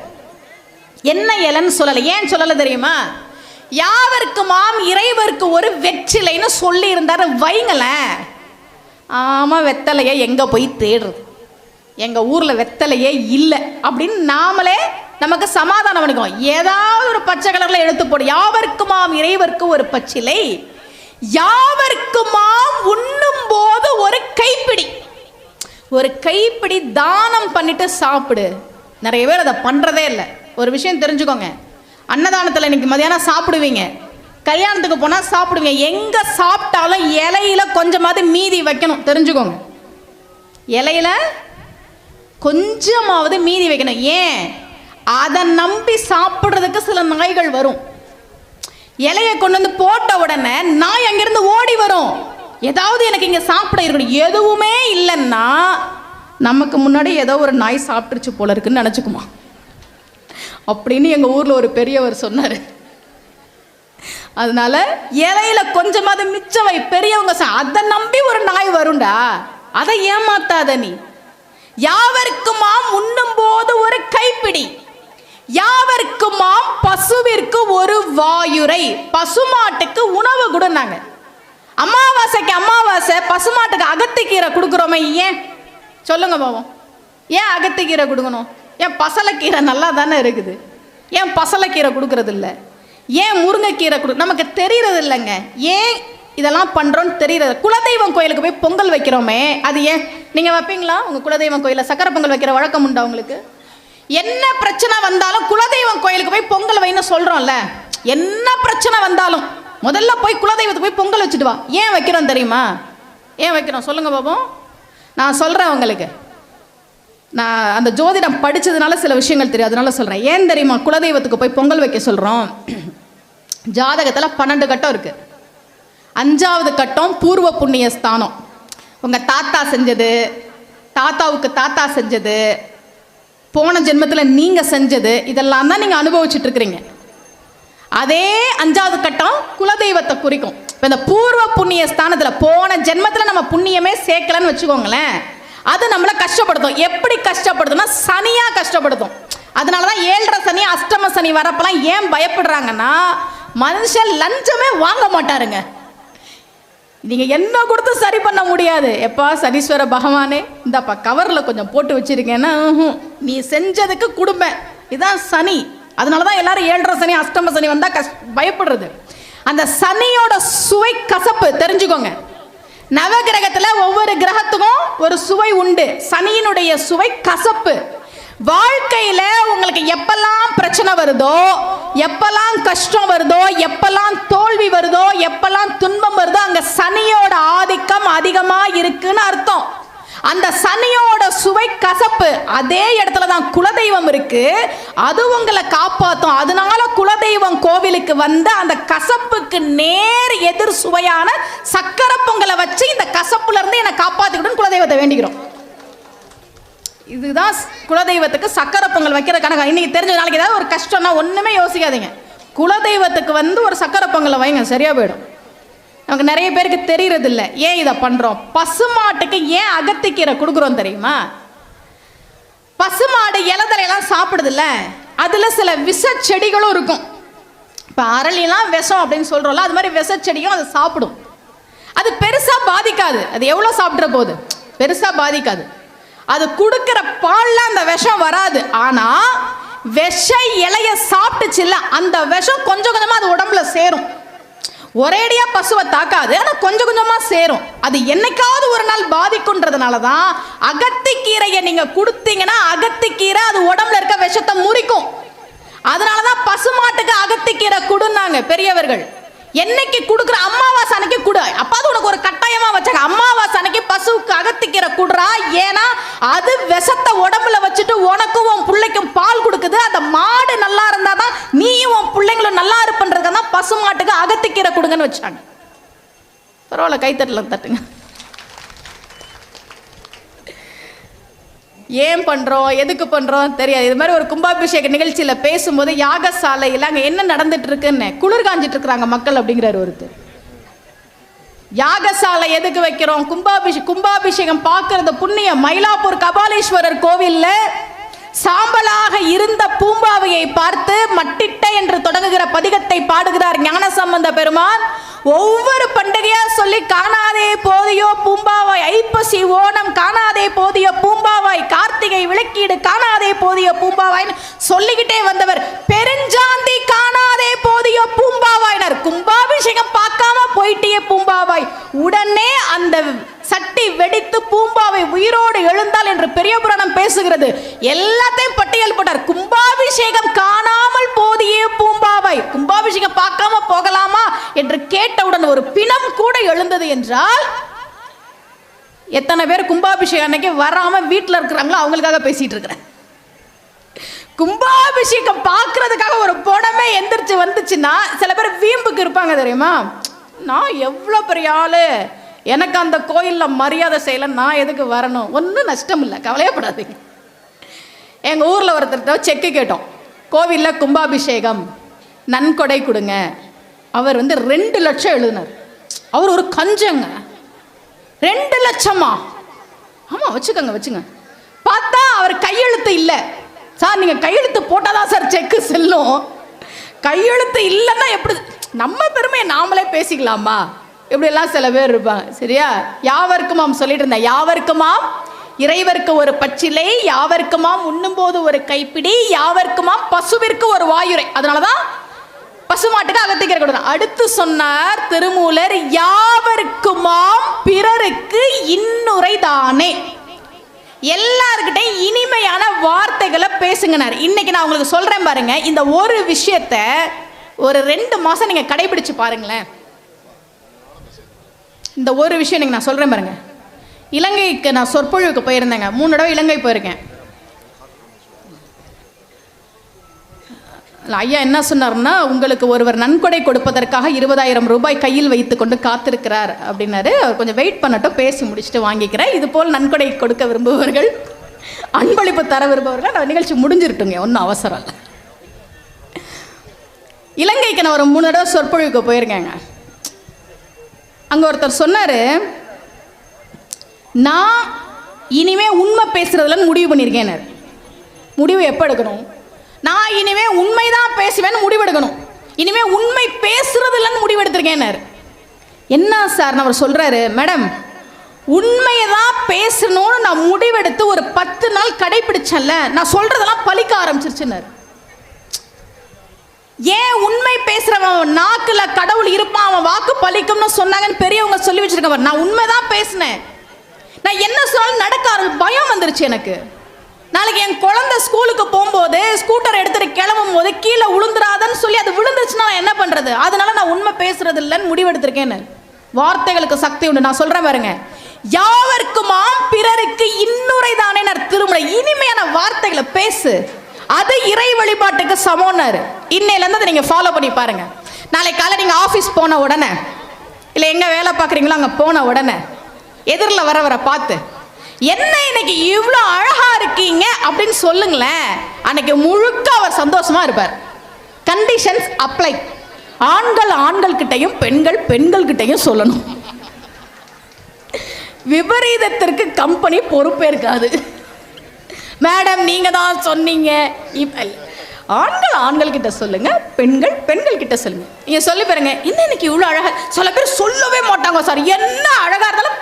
என்ன இலைன்னு சொல்லலை. ஏன் சொல்லலை தெரியுமா? யாவர்க்குமாம் இறைவருக்கு ஒரு வெற்றிலைன்னு சொல்லி இருந்தாரு வைங்களேன். ஆமா, வெத்தலையை எங்க போய் தேடுறது, எங்க ஊர்ல வெத்தலையே இல்லை அப்படின்னு நாமளே நமக்கு சமாதானம் பண்ணிக்குவோம். ஏதாவது ஒரு பச்சை கலர்ல எடுத்து போடு. யாவர்க்குமாம் இறைவருக்கு ஒரு பச்சிலை, யாவர்க்குமாம் உண்ணும் போது ஒரு கைப்பிடி, ஒரு கைப்பிடி தானம் பண்ணிட்டு சாப்பிடு. நிறைய பேர் அதை பண்றதே இல்லை. ஒரு விஷயம் தெரிஞ்சுக்கோங்க, அன்னதானத்தில் இன்னைக்கு மதியானம் சாப்பிடுவீங்க, கல்யாணத்துக்கு போனால் சாப்பிடுவீங்க, எங்கே சாப்பிட்டாலும் இலையில கொஞ்சமாவது மீதி வைக்கணும். தெரிஞ்சுக்கோங்க, இலையில கொஞ்சமாவது மீதி வைக்கணும். ஏன்? அதை நம்பி சாப்பிட்றதுக்கு சில நாய்கள் வரும். இலையை கொண்டு வந்து போட்ட உடனே நாய் அங்கிருந்து ஓடி வரும். ஏதாவது எனக்கு இங்கே சாப்பிட இருக்கணும். எதுவுமே இல்லைன்னா நமக்கு முன்னாடி ஏதோ ஒரு நாய் சாப்பிட்டுருச்சு போல இருக்குன்னு நினச்சிக்குமா அப்படின்னு எங்கள் ஊரில் ஒரு பெரியவர் சொன்னார். அதனால இலையில கொஞ்சமாவது மிச்சம் வை. பெரியவங்க அதை நம்பி ஒரு நாய் வரும்டா, அதை ஏமாத்தாத நீ. யாவர்க்குமாம் உண்ணும் போது ஒரு கைப்பிடி, யாவர்க்குமாம் பசுவிற்கு ஒரு வாயுரை. பசுமாட்டுக்கு உணவு கொடுனாங்க. அமாவாசைக்கு அமாவாசை பசுமாட்டுக்கு அகத்திக்கீரை கொடுக்குறோமே, ஏன் சொல்லுங்க பாவம்? ஏன் அகத்திக்கீரை கொடுக்கணும்? ஏன் பசலைக்கீரை நல்லா தானே இருக்குது, ஏன் பசலைக்கீரை கொடுக்கறது இல்லை? ஏன் முருங்கைக்கீரை நமக்கு தெரியறது இல்லைங்க. ஏன் இதெல்லாம் பண்ணுறோன்னு தெரியறது. குலதெய்வம் கோயிலுக்கு போய் பொங்கல் வைக்கிறோமே, அது ஏன்? நீங்கள் வைப்பீங்களா உங்கள் குலதெய்வம் கோயிலில் சக்கரை பொங்கல் வைக்கிற வழக்கம் உண்டா உங்களுக்கு? என்ன பிரச்சனை வந்தாலும் குலதெய்வம் கோயிலுக்கு போய் பொங்கல் வைன்னு சொல்கிறோம்ல. என்ன பிரச்சனை வந்தாலும் முதல்ல போய் குலதெய்வத்துக்கு போய் பொங்கல் வச்சுட்டு வா. ஏன் வைக்கிறோம் தெரியுமா? ஏன் வைக்கிறோம் சொல்லுங்க பாப்போம். நான் சொல்கிறேன் உங்களுக்கு, நான் அந்த ஜோதிடம் படித்ததுனால சில விஷயங்கள் தெரியும், அதனால சொல்கிறேன். ஏன் தெரியுமா குலதெய்வத்துக்கு போய் பொங்கல் வைக்க சொல்கிறோம்? ஜாதகத்தில் 12 கட்டம் இருக்குது. 5வது கட்டம் பூர்வ புண்ணிய ஸ்தானம். உங்கள் தாத்தா செஞ்சது, தாத்தாவுக்கு தாத்தா செஞ்சது, போன ஜென்மத்தில் நீங்கள் செஞ்சது, இதெல்லாம் தான் நீங்கள் அனுபவிச்சுட்டு இருக்கிறீங்க. அதே 5வது கட்டம் குலதெய்வத்தை குறிக்கும். இப்போ இந்த பூர்வ புண்ணிய ஸ்தானத்தில் போன ஜென்மத்தில் நம்ம புண்ணியமே சேர்க்கலன்னு வச்சுக்கோங்களேன், அது நம்மளை கஷ்டப்படுத்தும். எப்படி கஷ்டப்படுத்தும்னா சனியாக கஷ்டப்படுத்தும். அதனால தான் 7.5 சனி அஷ்டம சனி வரப்பெல்லாம் ஏன் பயப்படுறாங்கன்னா, மனுஷன் லஞ்சமே வாங்க மாட்டாருங்க. நீங்கள் என்ன கொடுத்து சரி பண்ண முடியாது. எப்பா சனீஸ்வர பகவானே இந்தப்பா கவரில் கொஞ்சம் போட்டு வச்சிருக்கேன்னா, நீ செஞ்சதுக்கு கொடுப்பேன். இதுதான் சனி. அதனால தான் எல்லாரும் 7.5 சனி அஷ்டம சனி வந்தால் பயப்படுறது. அந்த சனியோட சுவை கசப்பு தெரிஞ்சுக்கோங்க. நவகிரகத்தில் ஒவ்வொரு கிரகத்துக்கும் ஒரு சுவை உண்டு. சனியினுடைய சுவை கசப்பு. வாழ்க்கையில உங்களுக்கு எப்பெல்லாம் பிரச்சனை வருதோ, எப்பெல்லாம் கஷ்டம் வருதோ, எப்பெல்லாம் தோல்வி வருதோ, எப்பெல்லாம் துன்பம் வருதோ, அங்க சனியோட ஆதிக்கம் அதிகமா இருக்குன்னு அர்த்தம். அந்த சனியோட சுவை கசப்பு. அதே இடத்துல தான் குலதெய்வம் இருக்கு, அது உங்களை காப்பாற்றும். அதனால குலதெய்வம் கோவிலுக்கு வந்து அந்த கசப்புக்கு நேர் எதிர் சுவையான சக்கரை பொங்கலை வச்சு இந்த கசப்புல இருந்து என்னை காப்பாத்திக்கிட்டு குலதெய்வத்தை வேண்டிக்கிறோம். இதுதான் குலதெய்வத்துக்கு சக்கரை பொங்கல் வைக்கிற கணக்கு. இன்னைக்கு தெரிஞ்ச நாளைக்கு ஏதாவது ஒரு கஷ்டம்னா ஒண்ணுமே யோசிக்காதீங்க, குலதெய்வத்துக்கு வந்து ஒரு சக்கரை பொங்கலை வைங்க, சரியா போயிடும். நமக்கு நிறைய பேருக்கு தெரியறது இல்லை ஏன் இதை பண்றோம். பசுமாட்டுக்கு ஏன் அகத்திக்கீரை கொடுக்குறோம் தெரியுமா? பசுமாடு இலதலையெல்லாம் சாப்பிடுது இல்ல, அதுல சில விஷ செடிகளும் இருக்கும். இப்ப அரளிலாம் விஷம் அப்படின்னு சொல்றோம்ல, அது மாதிரி விஷ செடியும் அது சாப்பிடும். அது பெருசா பாதிக்காது. அது எவ்வளவு சாப்பிட்ற போது பெருசா பாதிக்காது. அது கொடுக்கிற பால்ல அந்த விஷம் வராது. ஆனா விஷ இலைய சாப்பிட்டுச்சுல்ல, அந்த விஷம் கொஞ்சம் கொஞ்சமா அது உடம்புல சேரும். ஒரேடியா பசுவை தாக்காது, ஆனா கொஞ்சம் கொஞ்சமா சேரும். அது என்னைக்காவது ஒரு நாள் பாதிக்கும்ன்றதுனால தான் அகத்திக்கீரையை நீங்க கொடுத்தீங்கன்னா அகத்திக்கீரை அது உடம்புல இருக்க விஷத்தை முறிக்கும். அதனாலதான் பசுமாட்டுக்கு அகத்திக்கீரை கொடுன்னாங்க பெரியவர்கள். என்னைக்கு கொடுக்குற அமாவாசை அன்னைக்கு கொடு. அப்பாது உனக்கு ஒரு கட்டாயமா வச்சாங்க, அமாவாசை அன்னைக்கு பசுவுக்கு அகத்திக்கீரை கொடுறா. ஏன்னா அது விஷத்தை உடம்புல வச்சுட்டு உனக்கும் உன் பிள்ளைக்கும் பால் கொடுக்குது. அந்த மாடு நல்லா இருந்தாதான் நீயும் பசுமாட்டுக்கு அகத்திக்கீரை கொடுங்கன்னு வச்சாங்க. பரவாயில்ல, கைத்தட்டலாம் தட்டுங்க. ஏன் பண்ணுறோம், எதுக்கு பண்ணுறோம் தெரியாது. இது மாதிரி ஒரு கும்பாபிஷேக நிகழ்ச்சியில் பேசும்போது யாகசாலையில் அங்கே என்ன நடந்துட்டு இருக்குன்னு குளிர் காஞ்சிட்டு இருக்கிறாங்க மக்கள் அப்படிங்கிறார் ஒருத்தர். யாகசாலை எதுக்கு வைக்கிறோம்? கும்பாபிஷேகம் பார்க்கறது புண்ணியம். மயிலாப்பூர் கபாலீஸ்வரர் கோவில்ல சாம்பலாக இருந்த பூம்பாவையை பார்த்து மட்டிட்ட என்று தொடங்குகிற பதிகத்தை பாடுகிறார் ஞானசம்பந்த பெருமான். ஒவ்வொரு பண்டிகையா சொல்லி காணாதே போதியோ பூம்பாவாய், ஐப்பசி ஓணம் காணாதே போதிய பூம்பாவாய், கார்த்திகை விளக்கீடு காணாதே போதிய பூம்பாவாய் சொல்லிக்கிட்டே வந்தவர். பெருஞ்சாந்தி காணாதே போதிய பூம்பாவாயினர். கும்பாபிஷேகம் பார்க்காம போயிட்டிய பூம்பாவாய். உடனே அந்த சட்டி வெடித்து பூம்பாவை உயிரோடு எழுந்தால் என்று பெரிய புராணம் பேசுகிறது. எல்லாத்தையும் பட்டியல் போட்டார். கும்பாபிஷேகம் காணாமல் போதிய பூம்பாவாய், கும்பாபிஷேகம் பார்க்காம போகலாமா என்று கேட்டவுடன் ஒரு பிணம் கூட எழுந்தது என்றால் எத்தனை பேர் கும்பாபிஷேகம் அன்னைக்கு வராம வீட்டில் இருக்கிறாங்களோ அவங்களுக்காக பேசிட்டு இருக்கிறேன். கும்பாபிஷேகம் பார்க்கறதுக்காக ஒரு பணமே எந்திரிச்சு வந்துச்சுன்னா சில பேர் வீம்புக்கு இருப்பாங்க தெரியுமா. நான் எவ்வளோ பெரிய ஆளு, எனக்கு அந்த கோயிலில் மரியாதை செய்யலை, நான் எதுக்கு வரணும்? ஒன்றும் நஷ்டம் இல்லை, கவலையப்படாதீங்க. எங்கள் ஊரில் ஒருத்தர்கிட்ட செக்கு கேட்டோம், கோவிலில் கும்பாபிஷேகம் நன்கொடை கொடுங்க. அவர் 2 லட்சம் எழுதினார். அவர் ஒரு கஞ்சங்க. 2 லட்சமா? ஆமாம், வச்சுங்க. பார்த்தா அவர் கையெழுத்து இல்லை. சார் நீங்கள் கையெழுத்து போட்டாதான் சார் செக்கு செல்லும். கையெழுத்து இல்லைன்னா எப்படி? நம்ம பெருமையை நாமளே பேசிக்கலாமா? இப்படியெல்லாம் சில பேர் இருப்பாங்க. சரியா? யாவருக்குமாம் சொல்லிட்டு இருந்தேன். யாவருக்குமாம் இறைவருக்கு ஒரு பச்சிலை, யாவருக்குமாம் உண்ணும் போது ஒரு கைப்பிடி, யாவருக்குமாம் பசுவிற்கு ஒரு வாயுரை. அதனாலதான் பசுமாட்டுக்கு அகத்திக்கீரை கொடுக்கணும். அடுத்து சொன்னார் திருமூலர், யாவருக்குமாம் பிறருக்கு இன்னுரை தானே. எல்லார்கிட்டையும் இனிமையான வார்த்தைகளை பேசுங்கனார். இன்னைக்கு நான் உங்களுக்கு சொல்றேன் பாருங்க, இந்த ஒரு விஷயத்தை ஒரு 2 மாசம் நீங்க கடைபிடிச்சு பாருங்களேன். இந்த ஒரு விஷயம் நீங்க நான் சொல்றேன் பாருங்க. இலங்கைக்கு நான் சொற்பொழிவுக்கு போயிருந்தேங்க. 3 தடவை இலங்கை போயிருக்கேன். ஐயா என்ன சொன்னார்னா, உங்களுக்கு ஒருவர் நன்கொடை கொடுப்பதற்காக 20,000 ரூபாய் கையில் வைத்து கொண்டு காத்திருக்கிறார் அப்படின்னாரு. அவர் கொஞ்சம் வெயிட் பண்ணட்டும், பேசி முடிச்சுட்டு வாங்கிக்கிறேன். இது போல் நன்கொடை கொடுக்க விரும்புபவர்கள், அன்பளிப்பு தர விரும்புபவர்கள், அந்த நிகழ்ச்சி முடிஞ்சிருட்டுங்க, ஒன்றும் அவசரம் இல்லை. இலங்கைக்கு நான் ஒரு 3 தடவை சொற்பொழிவுக்கு போயிருக்கேங்க. அங்கே ஒருத்தர் சொன்னார், நான் இனிமே உண்மை பேசுறதுலன்னு முடிவு பண்ணியிருக்கேன். முடிவு எப்போ எடுக்கணும்? நான் இனிமே உண்மைதான் பேசுவேன்னு முடிவெடுக்கணும். இனிமே உண்மை பேசுறது இல்லைன்னு முடிவெடுத்திருக்கேன். என்ன சார் அவர் சொல்றாரு? மேடம், உண்மையை தான் பேசணும்னு நான் முடிவெடுத்து ஒரு 10 நாள் கடைபிடிச்சேன்ல, நான் சொல்றதெல்லாம் பலிக்க ஆரம்பிச்சிருச்சுன்னு. ஏன் உண்மை பேசுறவன் நாக்குல கடவுள் இருப்பான், அவன் வாக்கு பலிக்கும்னு சொன்னாங்கன்னு பெரியவங்க சொல்லி வச்சிருக்கவர். நான் உண்மைதான் பேசினேன். நான் என்ன சொன்னாலும் நடக்க பயம் வந்துருச்சு எனக்கு. நாளைக்கு என் குழந்தை ஸ்கூலுக்கு போகும்போது ஸ்கூட்டர் எடுத்துட்டு கிளம்பும் போது கீழே விழுந்துராதன்னு சொல்லி அது விழுந்துருச்சுன்னா என்ன பண்றது? அதனால நான் உண்மை பேசுறது இல்லைன்னு முடிவெடுத்திருக்கேன்னு. வார்த்தைகளுக்கு சக்தி உண்டு. நான் சொல்றேன் பாருங்க, யாவருக்குமாம் பிறருக்கு இன்னுரை தானே திருமண. இனிமையான வார்த்தைகளை பேசு, அது இறை வழிபாட்டுக்கு சமோன்னாரு. இன்னையில இருந்து அதை நீங்க ஃபாலோ பண்ணி பாருங்க. நாளைக்கு காலை நீங்க ஆபீஸ் போன உடனே, இல்ல எங்க வேலை பார்க்குறீங்களோ அங்க போன உடனே எதிரில் வர பார்த்து, என்ன இன்னைக்கு இவ்வளோ அழகா இருக்கீங்க அப்படின்னு சொல்லுங்களேன். அன்னைக்கு முழுக்க அவர் சந்தோஷமா இருப்பார். Conditions apply. ஆண்கள் ஆண்கள் கிட்டையும் பெண்கள் பெண்கள் கிட்டையும் சொல்லணும். விபரீதத்திற்கு கம்பெனி பொறுப்பேற்காது. மேடம் நீங்க தான் சொன்னீங்க. ஆண்கள் ஆண்கள் கிட்ட சொல்லுங்க, பெண்கள் பெண்கள் கிட்ட சொல்லுங்க. நீங்க சொல்லி பாருங்க, இன்னைக்கு இவ்வளோ அழகா. சில பேர் சொல்லவே மாட்டாங்க சார், என்ன அழகா இருந்தாலும்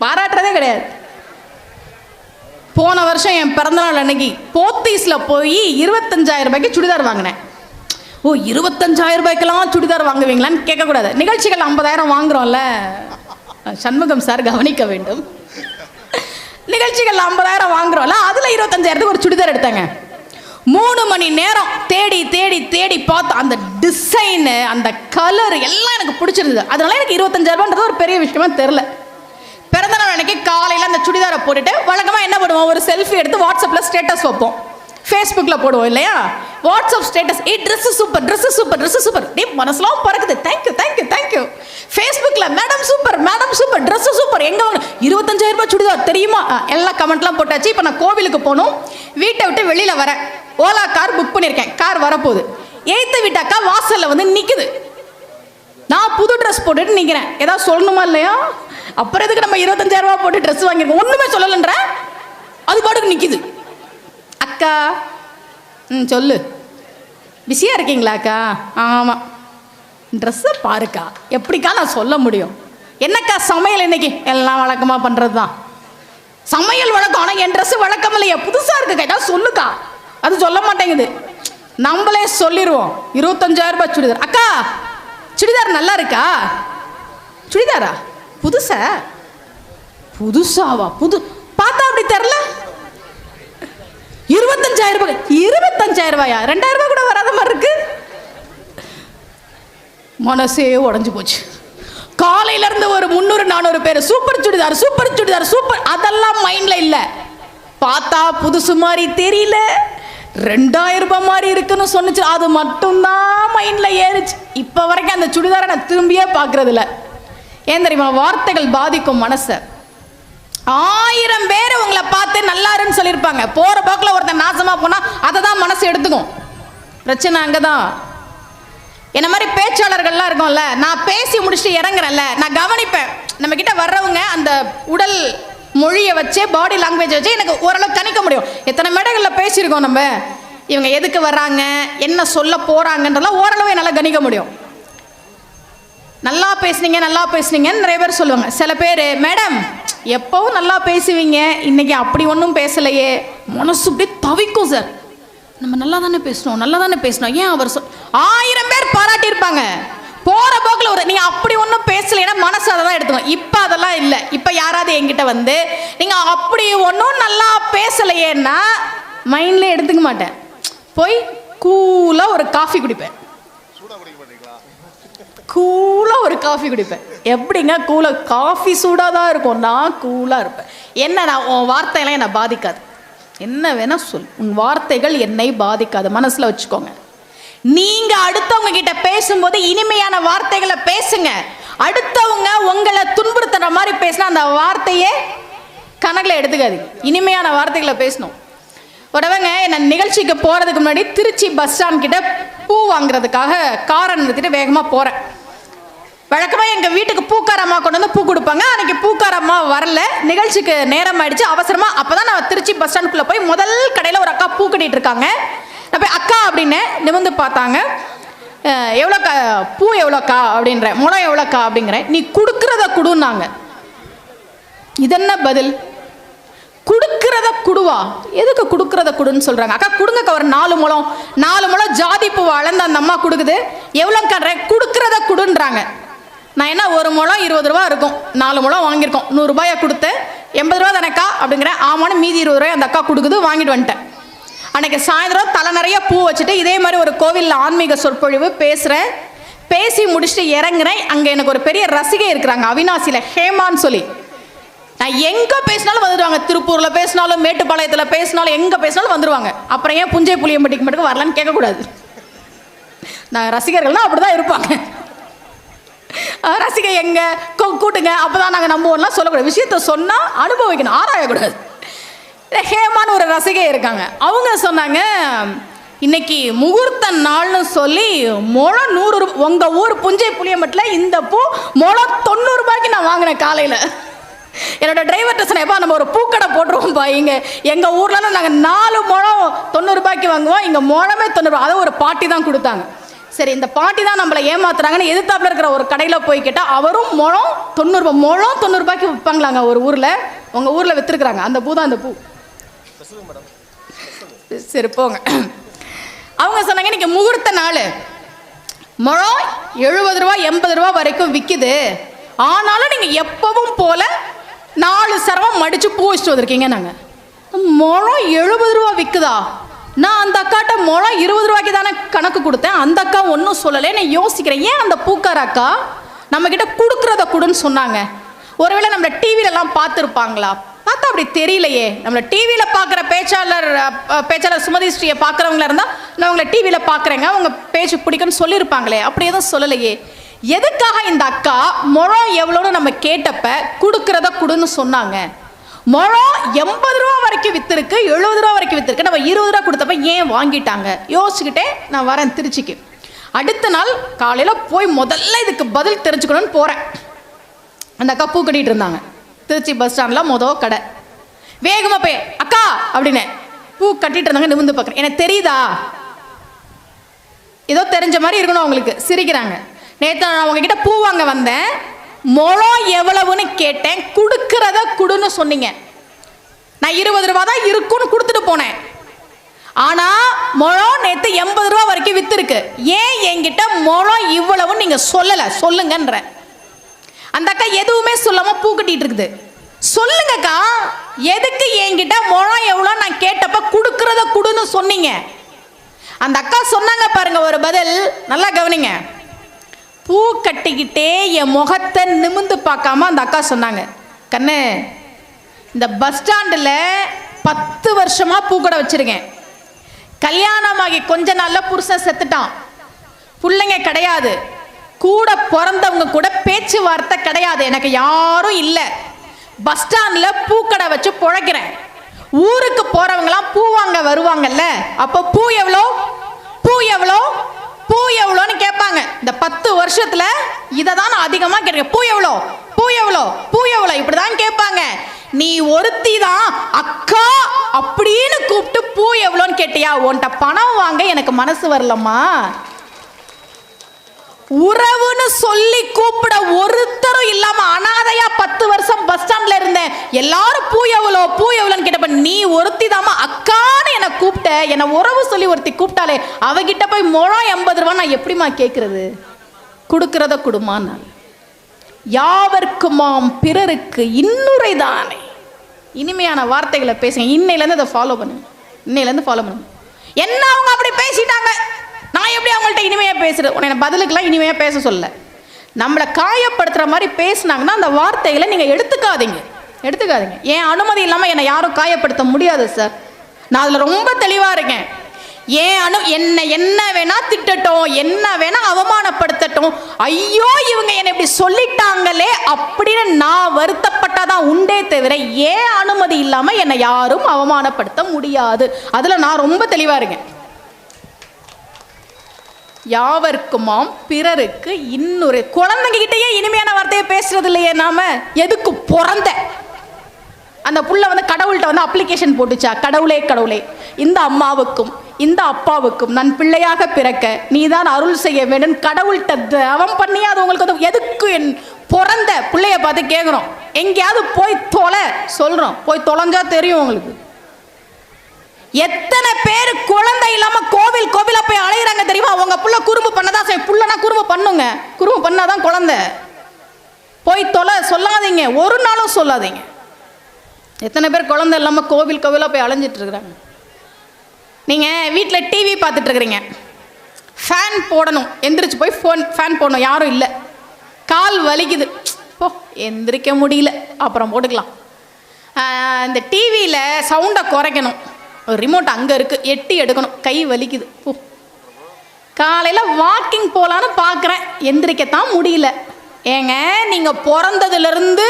பாராட்டுறதே கிடையாது. போன வருஷம் என் பிறந்தநாள் அன்னைக்கு போத்தீஸ்ல போய் 25,000 ரூபாய்க்கு சுடிதார் வாங்கினேன். ஓ, 25,000 ரூபாய்க்கெல்லாம் சுடிதார் வாங்குவீங்களான்னு கேட்கக்கூடாது. நிகழ்ச்சிகள் 50,000 வாங்குறோம்ல, சண்முகம் சார் கவனிக்க வேண்டும். நிகழ்ச்சிகள் 50,000 வாங்குறோம்ல, அதுல 25,000 ஒரு சுடிதார் எடுத்தாங்க. 3 மணி நேரம் தேடி தேடி தேடி பார்த்து அந்த டிசைனு அந்த கலர் எல்லாம் எனக்கு பிடிச்சிருந்தது. அதனால எனக்கு 25,000 ரூபான்றது ஒரு பெரிய விஷயமா தெரியல. பிறந்தநாள் அன்னைக்கு காலையில் அந்த சுடிதாரை போட்டுட்டு வழக்கமாக என்ன பண்ணுவோம், ஒரு செல்ஃபி எடுத்து வாட்ஸ்அப்பில் ஸ்டேட்டஸ் வைப்போம். ஃபேஸ்புக்கில் போடுவோம் இல்லையா, WhatsApp status, dress super, dress super, dress super, டே மனசுலாம் பறக்குது, தேங்க்யூ தேங்க்யூ தேங்க்யூ. ஃபேஸ்புக்கில் madam super, madam super, dress super, எங்கே வாங்க 25,000 ரூபாய் சுடிதார் தெரியுமா, எல்லா கமெண்ட்லாம் போட்டாச்சு. இப்போ நான் கோவிலுக்கு போகணும், வீட்டை விட்டு வெளியில் வரேன், ஓலா கார் புக் பண்ணியிருக்கேன், கார் வரப்போகுது. எய்த்த வீட்டாக்கா வாசலில் வந்து நிற்குது, நான் புது ட்ரெஸ் போட்டுட்டு நிற்கிறேன், ஏதாவது சொல்லணுமா இல்லையா? அப்புறம் எதுக்கு நம்ம 25,000 ரூபா போட்டு ட்ரெஸ் வாங்கியிருக்கோம், ஒன்றுமே சொல்லலைன்ற, அது பாட்டுக்கு நிற்கிது. அக்கா சொல்லு, பிஸியாக இருக்கீங்களா அக்கா? ஆமாம். ட்ரெஸ்ஸை பாருக்கா, எப்படிக்கா நான் சொல்ல முடியும்? என்னக்கா சமையல் இன்னைக்கு? எல்லாம் வழக்கமாக பண்ணுறது தான். சமையல் வழக்கம், ஆனால் என் ட்ரெஸ்ஸு வழக்கம் இல்லையா, புதுசாக இருக்கு கேட்டா சொல்லுக்கா, அது சொல்ல மாட்டேங்குது. நம்மளே சொல்லிடுவோம் 25,000 ரூபாய் சுடிதார். அக்கா சுடிதார் நல்லா இருக்கா? சுடிதாரா புதுசா? புதுசாவா? பார்த்தா அப்படி தெரியல. 25,000 ரூபாய். 25,000 ரூபாயா? 2,000 ரூபாய் கூட வராத மாதிரி இருக்கு. மனசே உடஞ்சு போச்சு. காலையில இருந்து ஒரு 300-400 பேர் super churidar, super churidar, super, அதெல்லாம் மைண்ட்ல இல்ல. பார்த்தா புதுசு மாதிரி தெரியல, 2,000 ரூபாய் மாதிரி இருக்குன்னு சொன்னிச்சு, அது மட்டும்தான் மைண்ட்ல ஏறிச்சு. இப்ப வரைக்கும் அந்த சுடிதாரை நான் திரும்பியே பார்க்கறது இல்லை. ஏன் தெரியுமா? வார்த்தைகள் பாதிக்கும் மனசை. 1000 பேர் உங்களை பார்த்து நல்லாருன்னு சொல்லியிருப்பாங்க, போற போக்கில் ஒருத்தன் நாசமா போனா அதை தான் மனசு எடுத்துக்கும். பிரச்சனை அங்கதான். என்ன மாதிரி பேச்சாளர்கள்லாம் இருக்கும்ல, நான் பேசி முடிச்சுட்டு இறங்குறேன்ல, நான் கவனிப்பேன் நம்ம கிட்ட வர்றவங்க அந்த உடல் மொழியை வச்சு, பாடி லாங்குவேஜ் வச்சு எனக்கு ஓரளவு கணிக்க முடியும். எத்தனை மேடைகளில் பேசியிருக்கோம் நம்ம, இவங்க எதுக்கு வர்றாங்க, என்ன சொல்ல போறாங்கன்றலாம் ஓரளவு என்னால் கணிக்க முடியும். நல்லா பேசுனீங்க, நல்லா பேசுனீங்கன்னு நிறைய பேர் சொல்லுவாங்க. சில பேர் மேடம் எப்பவும் நல்லா பேசுவீங்க, இன்னைக்கு அப்படி ஒன்றும் பேசலையே, மனசு இப்படி தவிக்கும் சார், நம்ம நல்லா தானே பேசணும், நல்லா தானே பேசணும், ஏன் அவர் 1000 பேர் பாராட்டியிருப்பாங்க, போற போக்கில் ஒரு நீங்க அப்படி ஒன்றும் பேசலைன்னா மனசு அதை தான் எடுத்துக்கும். இப்போ அதெல்லாம் இல்லை. இப்போ யாராவது என்கிட்ட வந்து நீங்க அப்படி ஒன்றும் நல்லா பேசலையேன்னா மைண்ட்ல எடுத்துக்க மாட்டேன், போய் கூலா ஒரு காஃபி குடிப்பேன். கூலா ஒரு காஃபி குடிப்பேன். எப்படிங்க கூலா? காஃபி சூடாக தான் இருக்கும், நான் கூலாக இருப்பேன். என்ன, நான் உன் வார்த்தையெல்லாம் என்னை பாதிக்காது, என்ன வேணா சொல், உன் வார்த்தைகள் என்னை பாதிக்காது, மனசில் வச்சுக்கோங்க. நீங்க அடுத்தவங்க கிட்ட பேசும்போது இனிமையான வார்த்தைகளை பேசுங்க. அடுத்தவங்க உங்களை துன்புறுத்துற மாதிரி பேசினா அந்த வார்த்தையே கணக்கில் எடுத்துக்காது. இனிமையான வார்த்தைகளை பேசணும். உடவங்க என்ன நிகழ்ச்சிக்கு போகிறதுக்கு முன்னாடி திருச்சி பஸ் ஸ்டாண்ட் கிட்ட பூ வாங்குறதுக்காக காரை நிறுத்திட்டு வேகமாக போகிறேன். வழக்கமாக எங்கள் வீட்டுக்கு பூக்காரம்மா கொண்டு வந்து பூ கொடுப்பாங்க. அன்றைக்கி பூக்காரம்மா வரல, நிகழ்ச்சிக்கு நேரம் ஆயிடுச்சு, அவசரமாக. அப்போ தான் நான் திருச்சி பஸ் ஸ்டாண்டுக்குள்ளே போய் முதல் கடையில் ஒரு அக்கா பூ கட்டிகிட்டு இருக்காங்க. நான் போய் அக்கா அப்படின்னு நிமிர்ந்து பார்த்தாங்க. எவ்வளோக்கா பூ, எவ்வளோக்கா அப்படின்ற, முளம் எவ்வளோக்கா அப்படிங்கிறேன். நீ கொடுக்குறத கொடுன்னாங்க. இதென்ன பதில்? கொடுக்கிறத குடுவா? எதுக்கு கொடுக்கிறத குடுன்னு சொல்றாங்க? அக்கா கொடுங்கக்கா ஒரு 4 முழம் ஜாதி பூ அளந்து அந்த அம்மா கொடுக்குது. எவ்வளோ கட்டுறேன்? கொடுக்கிறத குடுன்றாங்க. நான் என்ன, 1 முழம் 20 ரூபா இருக்கும், 4 முழம் வாங்கியிருக்கோம், 100 ரூபாயை கொடுத்து 80 ரூபா தானேக்கா அப்படிங்கிறேன். ஆமான்னு மீதி 20 ரூபாய் அந்த அக்கா கொடுக்குது, வாங்கிட்டு வந்துட்டேன். அன்னைக்கு சாயந்தரம் தலை நிறைய பூ வச்சுட்டு இதே மாதிரி ஒரு கோவிலில் ஆன்மீக சொற்பொழிவு பேசுகிறேன். பேசி முடிச்சுட்டு இறங்குறேன். அங்கே எனக்கு ஒரு பெரிய ரசிகை இருக்கிறாங்க, அவினாசியில், ஹேமான்னு சொல்லி. நான் எங்கே பேசினாலும் வந்துடுவாங்க. திருப்பூரில் பேசினாலும், மேட்டுப்பாளையத்தில் பேசினாலும், எங்கே பேசினாலும் வந்துடுவாங்க. அப்புறம் ஏன் புஞ்சை புளியம்பட்டிக்கு மட்டும் வரலான்னு கேட்கக்கூடாது. நான் ரசிகர்கள்லாம் அப்படி தான் இருப்பாங்க. ரசிகை எங்கே கூட்டுங்க, அப்போ தான் நாங்கள் நம்புவோம்லாம் சொல்லக்கூடாது. விஷயத்த சொன்னால் அனுபவிக்கணும், ஆராயக்கூடாது. ஹேமான்னு ஒரு ரசிகை இருக்காங்க. அவங்க சொன்னாங்க, இன்னைக்கு முகூர்த்த நாள்னு சொல்லி முழம் 100 ரூபாய். உங்கள் ஊர் புஞ்சை புளியம்பட்டில் இந்த பூ முழம் 90 ரூபாய்க்கு நான் வாங்கினேன் காலையில். என்னோட டிரைவர்கிட்ட சொன்னேன்ப்பா, நம்ம ஒரு பூக்கடை போட்டுருவோம்ப்பா, இங்கே எங்கள் ஊர்லலாம் நாங்கள் 4 முழம் 90 ரூபாய்க்கு வாங்குவோம், இங்கே முழமே 90 ரூபா. அதை ஒரு பாட்டி தான் கொடுத்தாங்க. சரி, இந்த பாட்டி தான் நம்மளை ஏமாத்துறாங்கன்னு எதிர்த்தாப்புல இருக்கிற ஒரு கடையில் போய் கேட்டால் அவரும் முழம் 90 ரூபாய், முழம் 90 ரூபாய்க்கு விற்பாங்களாங்க ஒரு ஊரில். உங்கள் ஊரில் விற்றுருக்குறாங்க. அந்த பூ தான் அந்த பூ. சரி போங்க. அவங்க சொன்னாங்க, இன்னைக்கு முகூர்த்த நாள், முழம் 70 ரூபா 80 ரூபா வரைக்கும் விற்கிது, ஆனாலும் நீங்கள் எப்பவும் போல 4 சரவம் மடித்து பூ வச்சுட்டு வந்திருக்கீங்க. நாங்கள் முழம் 70 ரூபா விற்குதா? நான் அந்த அக்காட்ட முழம் 20 ரூபாய்க்கு தானே கணக்கு கொடுத்தேன், அந்த அக்கா ஒன்றும் சொல்லலை. நான் யோசிக்கிறேன், ஏன் அந்த பூக்கார அக்கா நம்மக்கிட்ட கொடுக்குறத கொடுன்னு சொன்னாங்க? ஒருவேளை நம்ம டிவிலெல்லாம் பார்த்துருப்பாங்களா? பார்த்தா அப்படி தெரியலையே. நம்மளை டிவியில் பார்க்குற பேச்சாளர் சுமதி ஸ்ரீயை பார்க்குறவங்களா இருந்தால் நான் அவங்கள டிவியில் பார்க்குறேங்க, அவங்க பேச்சு பிடிக்குன்னு சொல்லியிருப்பாங்களே. அப்படி எதுவும் சொல்லலையே. எதுக்காக இந்த அக்கா முழம் எவ்வளோன்னு நம்ம கேட்டப்ப கொடுக்குறத கொடுன்னு சொன்னாங்க? முழம் 80 ரூபா வரைக்கும் விற்றுருக்கு, 70 ரூபா வரைக்கும் விற்றுருக்கு. நம்ம 20 ரூபா கொடுத்தப்ப ஏன் வாங்கிட்டாங்க? யோசிச்சுக்கிட்டே நான் வரேன் திருச்சிக்கு. அடுத்த நாள் காலையில் போய் முதல்ல இதுக்கு பதில் தெரிஞ்சுக்கணும்னு போகிறேன். அந்த அக்கா பூ கட்டிகிட்டு இருந்தாங்க. திருச்சி பஸ் ஸ்டாண்டில் மொதல் கடை. வேகமாக போய் அக்கா அப்படின்னு பூ கட்டிட்டு இருந்தாங்க. நிமிந்து பார்க்குறேன். எனக்கு தெரியுதா? ஏதோ தெரிஞ்ச மாதிரி இருக்கணும் அவங்களுக்கு. சிரிக்கிறாங்க. நேற்று நான் உங்ககிட்ட பூ வாங்க வந்தேன், முழம் எவ்வளவுன்னு கேட்டேன், கொடுக்கறத கொடுன்னு சொன்னீங்க. நான் 20 ரூபா தான் இருக்குன்னு கொடுத்துட்டு போனேன். ஆனால் முழம் நேற்று 80 ரூபா வரைக்கும் விற்றுருக்கு. ஏன் என்கிட்ட முழம் இவ்வளவுன்னு நீங்கள் சொல்லலை? சொல்லுங்கன்ற. அந்த அக்கா எதுவுமே சொல்லாம பூ கட்டிட்டு இருக்குது. சொல்லுங்கக்கா, எதுக்கு என்கிட்ட முழம் எவ்வளோ நான் கேட்டப்ப கொடுக்கறத கொடுன்னு சொன்னீங்க? அந்த அக்கா சொன்னாங்க பாருங்க ஒரு பதில், நல்லா கவனிங்க. பூ கட்டிக்கிட்டே என் முகத்தை நிமிந்து பார்க்காம அந்த அக்கா சொன்னாங்க, கண்ணு இந்த பஸ் ஸ்டாண்டில் 10 வருஷமா பூக்கடை வச்சிருக்கேன். கல்யாணமாகி கொஞ்ச நாள்ல புருஷன் செத்துட்டான். பிள்ளைங்க கிடையாது, கூட பிறந்தவங்க கூட பேச்சுவார்த்தை கிடையாது, எனக்கு யாரும் இல்லை. பஸ் ஸ்டாண்டில் பூக்கடை வச்சு பிழைக்கிறேன். ஊருக்கு போறவங்களாம் பூ வாங்க வருவாங்கல்ல, அப்போ பூ எவ்வளோ பூ எவ்வளோ பூ எவ்வளோன்னு கேட்பாங்க. இந்த 10 வருஷத்துல இதை தான் நான் அதிகமாக கேட்கிறேன். பூ எவ்வளோ பூ எவ்வளோ பூ எவ்வளோ இப்படிதான் கேட்பாங்க. நீ ஒருத்தி தான் அக்கா அப்படின்னு கூப்பிட்டு பூ எவ்வளோன்னு கேட்டியா? உன்கிட்ட பணம் வாங்க எனக்கு மனசு வரலம்மா. உறவுன்னு சொல்லி கூப்பிட ஒருத்தரும் இல்லாம அனாதையா 10 வருஷம் பஸ் ஸ்டாண்ட்ல இருந்தேன். எல்லாரும் பூ எவ்வளோன்னு கேட்டப்ப நீ ஒருத்தி தாமா அக்கான்னு என்னை கூப்பிட்ட. என்னை உறவு சொல்லி ஒருத்தி கூப்பிட்டாலே அவகிட்ட போய் முழம் 80 ரூபா நான் எப்படிமா கேட்கறது? கொடுக்கறத கொடுமா. யாவர்க்குமாம் பிறருக்கு இன்னுரை தானே. இனிமையான வார்த்தைகளை பேசுங்க. இன்னையிலேருந்து அதை ஃபாலோ பண்ணுங்க. இன்னையிலேருந்து ஃபாலோ பண்ணுங்க. என்ன அவங்க அப்படி பேசிட்டாங்க, நான் எப்படி அவங்கள்ட்ட இனிமையாக பேசுறது? உன்னை பதிலுக்கெல்லாம் இனிமையாக பேச சொல்ல. நம்மளை காயப்படுத்துகிற மாதிரி பேசினாங்கன்னா அந்த வார்த்தைகளை நீங்கள் எடுத்துக்காதீங்க. என் அனுமதி இல்லாமல் என்னை யாரும் காயப்படுத்த முடியாது சார். நான் அதில் ரொம்ப தெளிவாக இருக்கேன். என்ன வேணா திட்டட்டும், என்ன வேணா அவமானப்படுத்தட்டும், ஐயோ இவங்க என்னை இப்படி சொல்லிட்டாங்களே அப்படின்னு நான் வருத்தப்பட்டாதான் உண்டே தவிர ஏன் அனுமதி இல்லாமல் என்னை யாரும் அவமானப்படுத்த முடியாது. அதில் நான் ரொம்ப தெளிவாக இருக்கேன். யாவர்க்குமாம் பிறருக்கு இன்னொரு. குழந்தைங்க கிட்டேயே இனிமையான வார்த்தையை பேசுறது இல்லையே நாம. எதுக்கு பிறந்த அந்த புள்ள கடவுள்கிட்ட அப்ளிகேஷன் போட்டுச்சா? கடவுளே இந்த அம்மாவுக்கும் இந்த அப்பாவுக்கும் நான் பிள்ளையாக பிறக்க நீதான் அருள் செய்ய வேண்டும் கடவுள்கிட்ட தவம் பண்ணி அது உங்களுக்கு எதுக்கு என் பிறந்த பிள்ளைய பார்த்து கேட்குறோம். எங்கேயாவது போய் தொலை சொல்றோம், போய் தொலைஞ்சா தெரியும் உங்களுக்கு. எத்தனை பேர் குழந்தை இல்லாம கோவிலா போய் அலையிறாங்க தெரியுமா? உங்க புள்ள குறும்பு பண்ணதான் செய்யும். புள்ளனா குறும்பு பண்ணுங்க, குறும்பு பண்ணாதான் குழந்தை. போய் தொலை சொல்லாதீங்க, ஒரு நாளும் சொல்லாதீங்க. எத்தனை பேர் குழந்தை இல்லாம கோவிலா போய் அலைஞ்சிட்டு இருக்கிறாங்க. நீங்க வீட்டில் டிவி பார்த்துட்டு இருக்கிறீங்க, ஃபேன் போடணும், எந்திரிச்சு போய் ஃபேன் போடணும், யாரும் இல்லை, கால் வலிக்குது, போ எந்திரிக்க முடியல, அப்புறம் போட்டுக்கலாம். இந்த டிவியில் சவுண்டை குறைக்கணும், ஒரு ரிமோட் அங்கே இருக்குது, எட்டி எடுக்கணும், கை வலிக்குது, போ. காலையில் வாக்கிங் போகலான்னு பார்க்குறேன், எந்திரிக்கத்தான் முடியல. ஏங்க நீங்கள் பிறந்ததுலேருந்து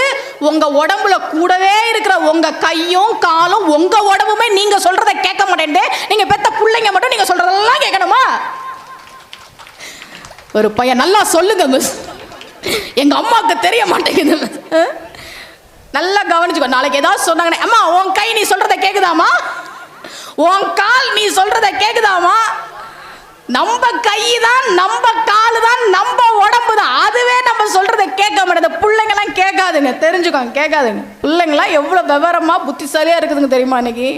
உங்கள் உடம்புல கூடவே இருக்கிற உங்கள் கையும் காலும் உங்கள் உடம்புமே நீங்கள் சொல்கிறத கேட்க மாட்டேன்ட்டு நீங்கள் பெத்த பிள்ளைங்க மட்டும் நீங்கள் சொல்கிறதெல்லாம் கேட்கணுமா? ஒரு பையன் நல்லா சொல்லுங்க மிஸ், எங்கள் அம்மாவுக்கு தெரிய மாட்டேங்குது மிஸ். நல்லா கவனிச்சுக்கோ. நாளைக்கு ஏதாவது சொன்னாங்கன்னே, அம்மா உன் கை நீ சொல்கிறத கேட்குதாமா, உன் கால் நீ சொல்கிறத கேட்குதாமா? நம்ம கை தான், நம்ம காலு தான், நம்ம உடம்பு தான், அதுவே நம்ம சொல்றதை கேட்க மாட்டேது. பிள்ளைங்கெல்லாம் கேட்காதுங்க, தெரிஞ்சுக்கோங்க, கேட்காதுங்க. பிள்ளைங்களாம் எவ்வளோ விவரமா புத்திசாலியா இருக்குதுங்க தெரியுமா? இன்னைக்கு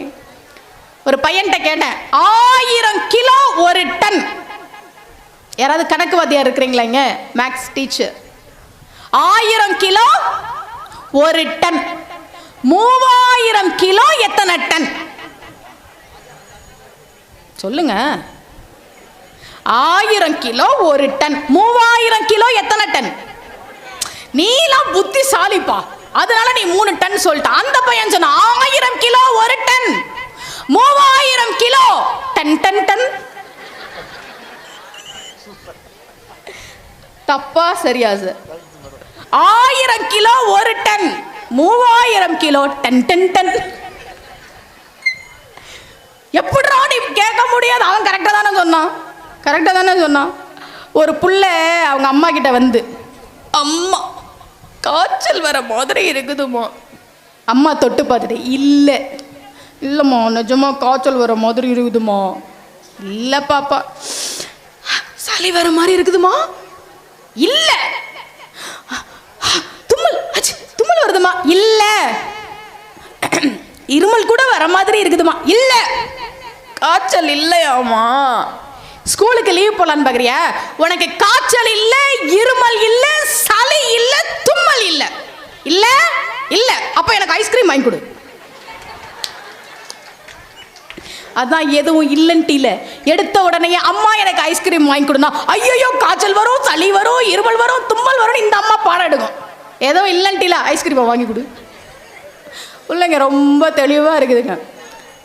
ஒரு பையன்கிட்ட கேட்டேன், 1000 கிலோ 1 டன். யாராவது கணக்கு வாத்தியார் இருக்கிறீங்களா இங்க? Maths teacher. 1000 kilo 1 ton, 3000 kilo எத்தனை டன் சொல்லுங்க? 1000 கிலோ 1 டன், 3000 கிலோ எத்தனை டன்? நீலாம் புத்திசாலிப்பா, அதனால நீ 3 டன் சொல்லிட்ட. அந்த பையன் சொன்னா 1000 kilo 1 ton, 3000 kilo ton ton ton. தப்பா சரியா sir? 1000 kilo 1 ton, 3000 kilo ton ton ton. எப்படிடா நீ கேட்க முடியாது? அவன் கரெக்டாக தானே சொன்னான், கரெக்டாக தானே சொன்னான். ஒரு புள்ள அவங்க அம்மா கிட்ட வந்து, அம்மா காய்ச்சல் வர மாதிரி இருக்குதுமா. அம்மா தொட்டு பார்த்துட்டு, இல்லை இல்லைம்மா நிஜமா காய்ச்சல் வர மாதிரி இருக்குதுமா. இல்லை பாப்பா. சளி வர மாதிரி இருக்குதுமா. இல்லை. தும்மல் தும்மல் வருதுமா. இல்லை. இருமல் கூட வர மாதிரி இருக்குதுமா. இல்லை. காய்ச்சல் இல்லையாமா. ஸ்கூலுக்கு லீவ் போலான்னு பார்க்குறியா? உனக்கு காய்ச்சல் இல்லை, இருமல் இல்லை, சளி இல்லை, தும்மல் இல்லை. இல்லை இல்லை. அப்போ எனக்கு ஐஸ்கிரீம் வாங்கி கொடு. அதான் எதுவும் இல்லைன்ட்டு இல்லை. எடுத்த உடனே அம்மா எனக்கு ஐஸ்கிரீம் வாங்கி கொடுனா, ஐயோ காய்ச்சல் வரும், சளி வரும், இருமல் வரும், தும்மல் வரும், இந்த அம்மா பாடம் எடுக்கும். ஏதோ இல்லைன்ட்டு இல்லை, ஐஸ்கிரீமை வாங்கி கொடு. பிள்ளைங்க ரொம்ப தெளிவாக இருக்குதுங்க.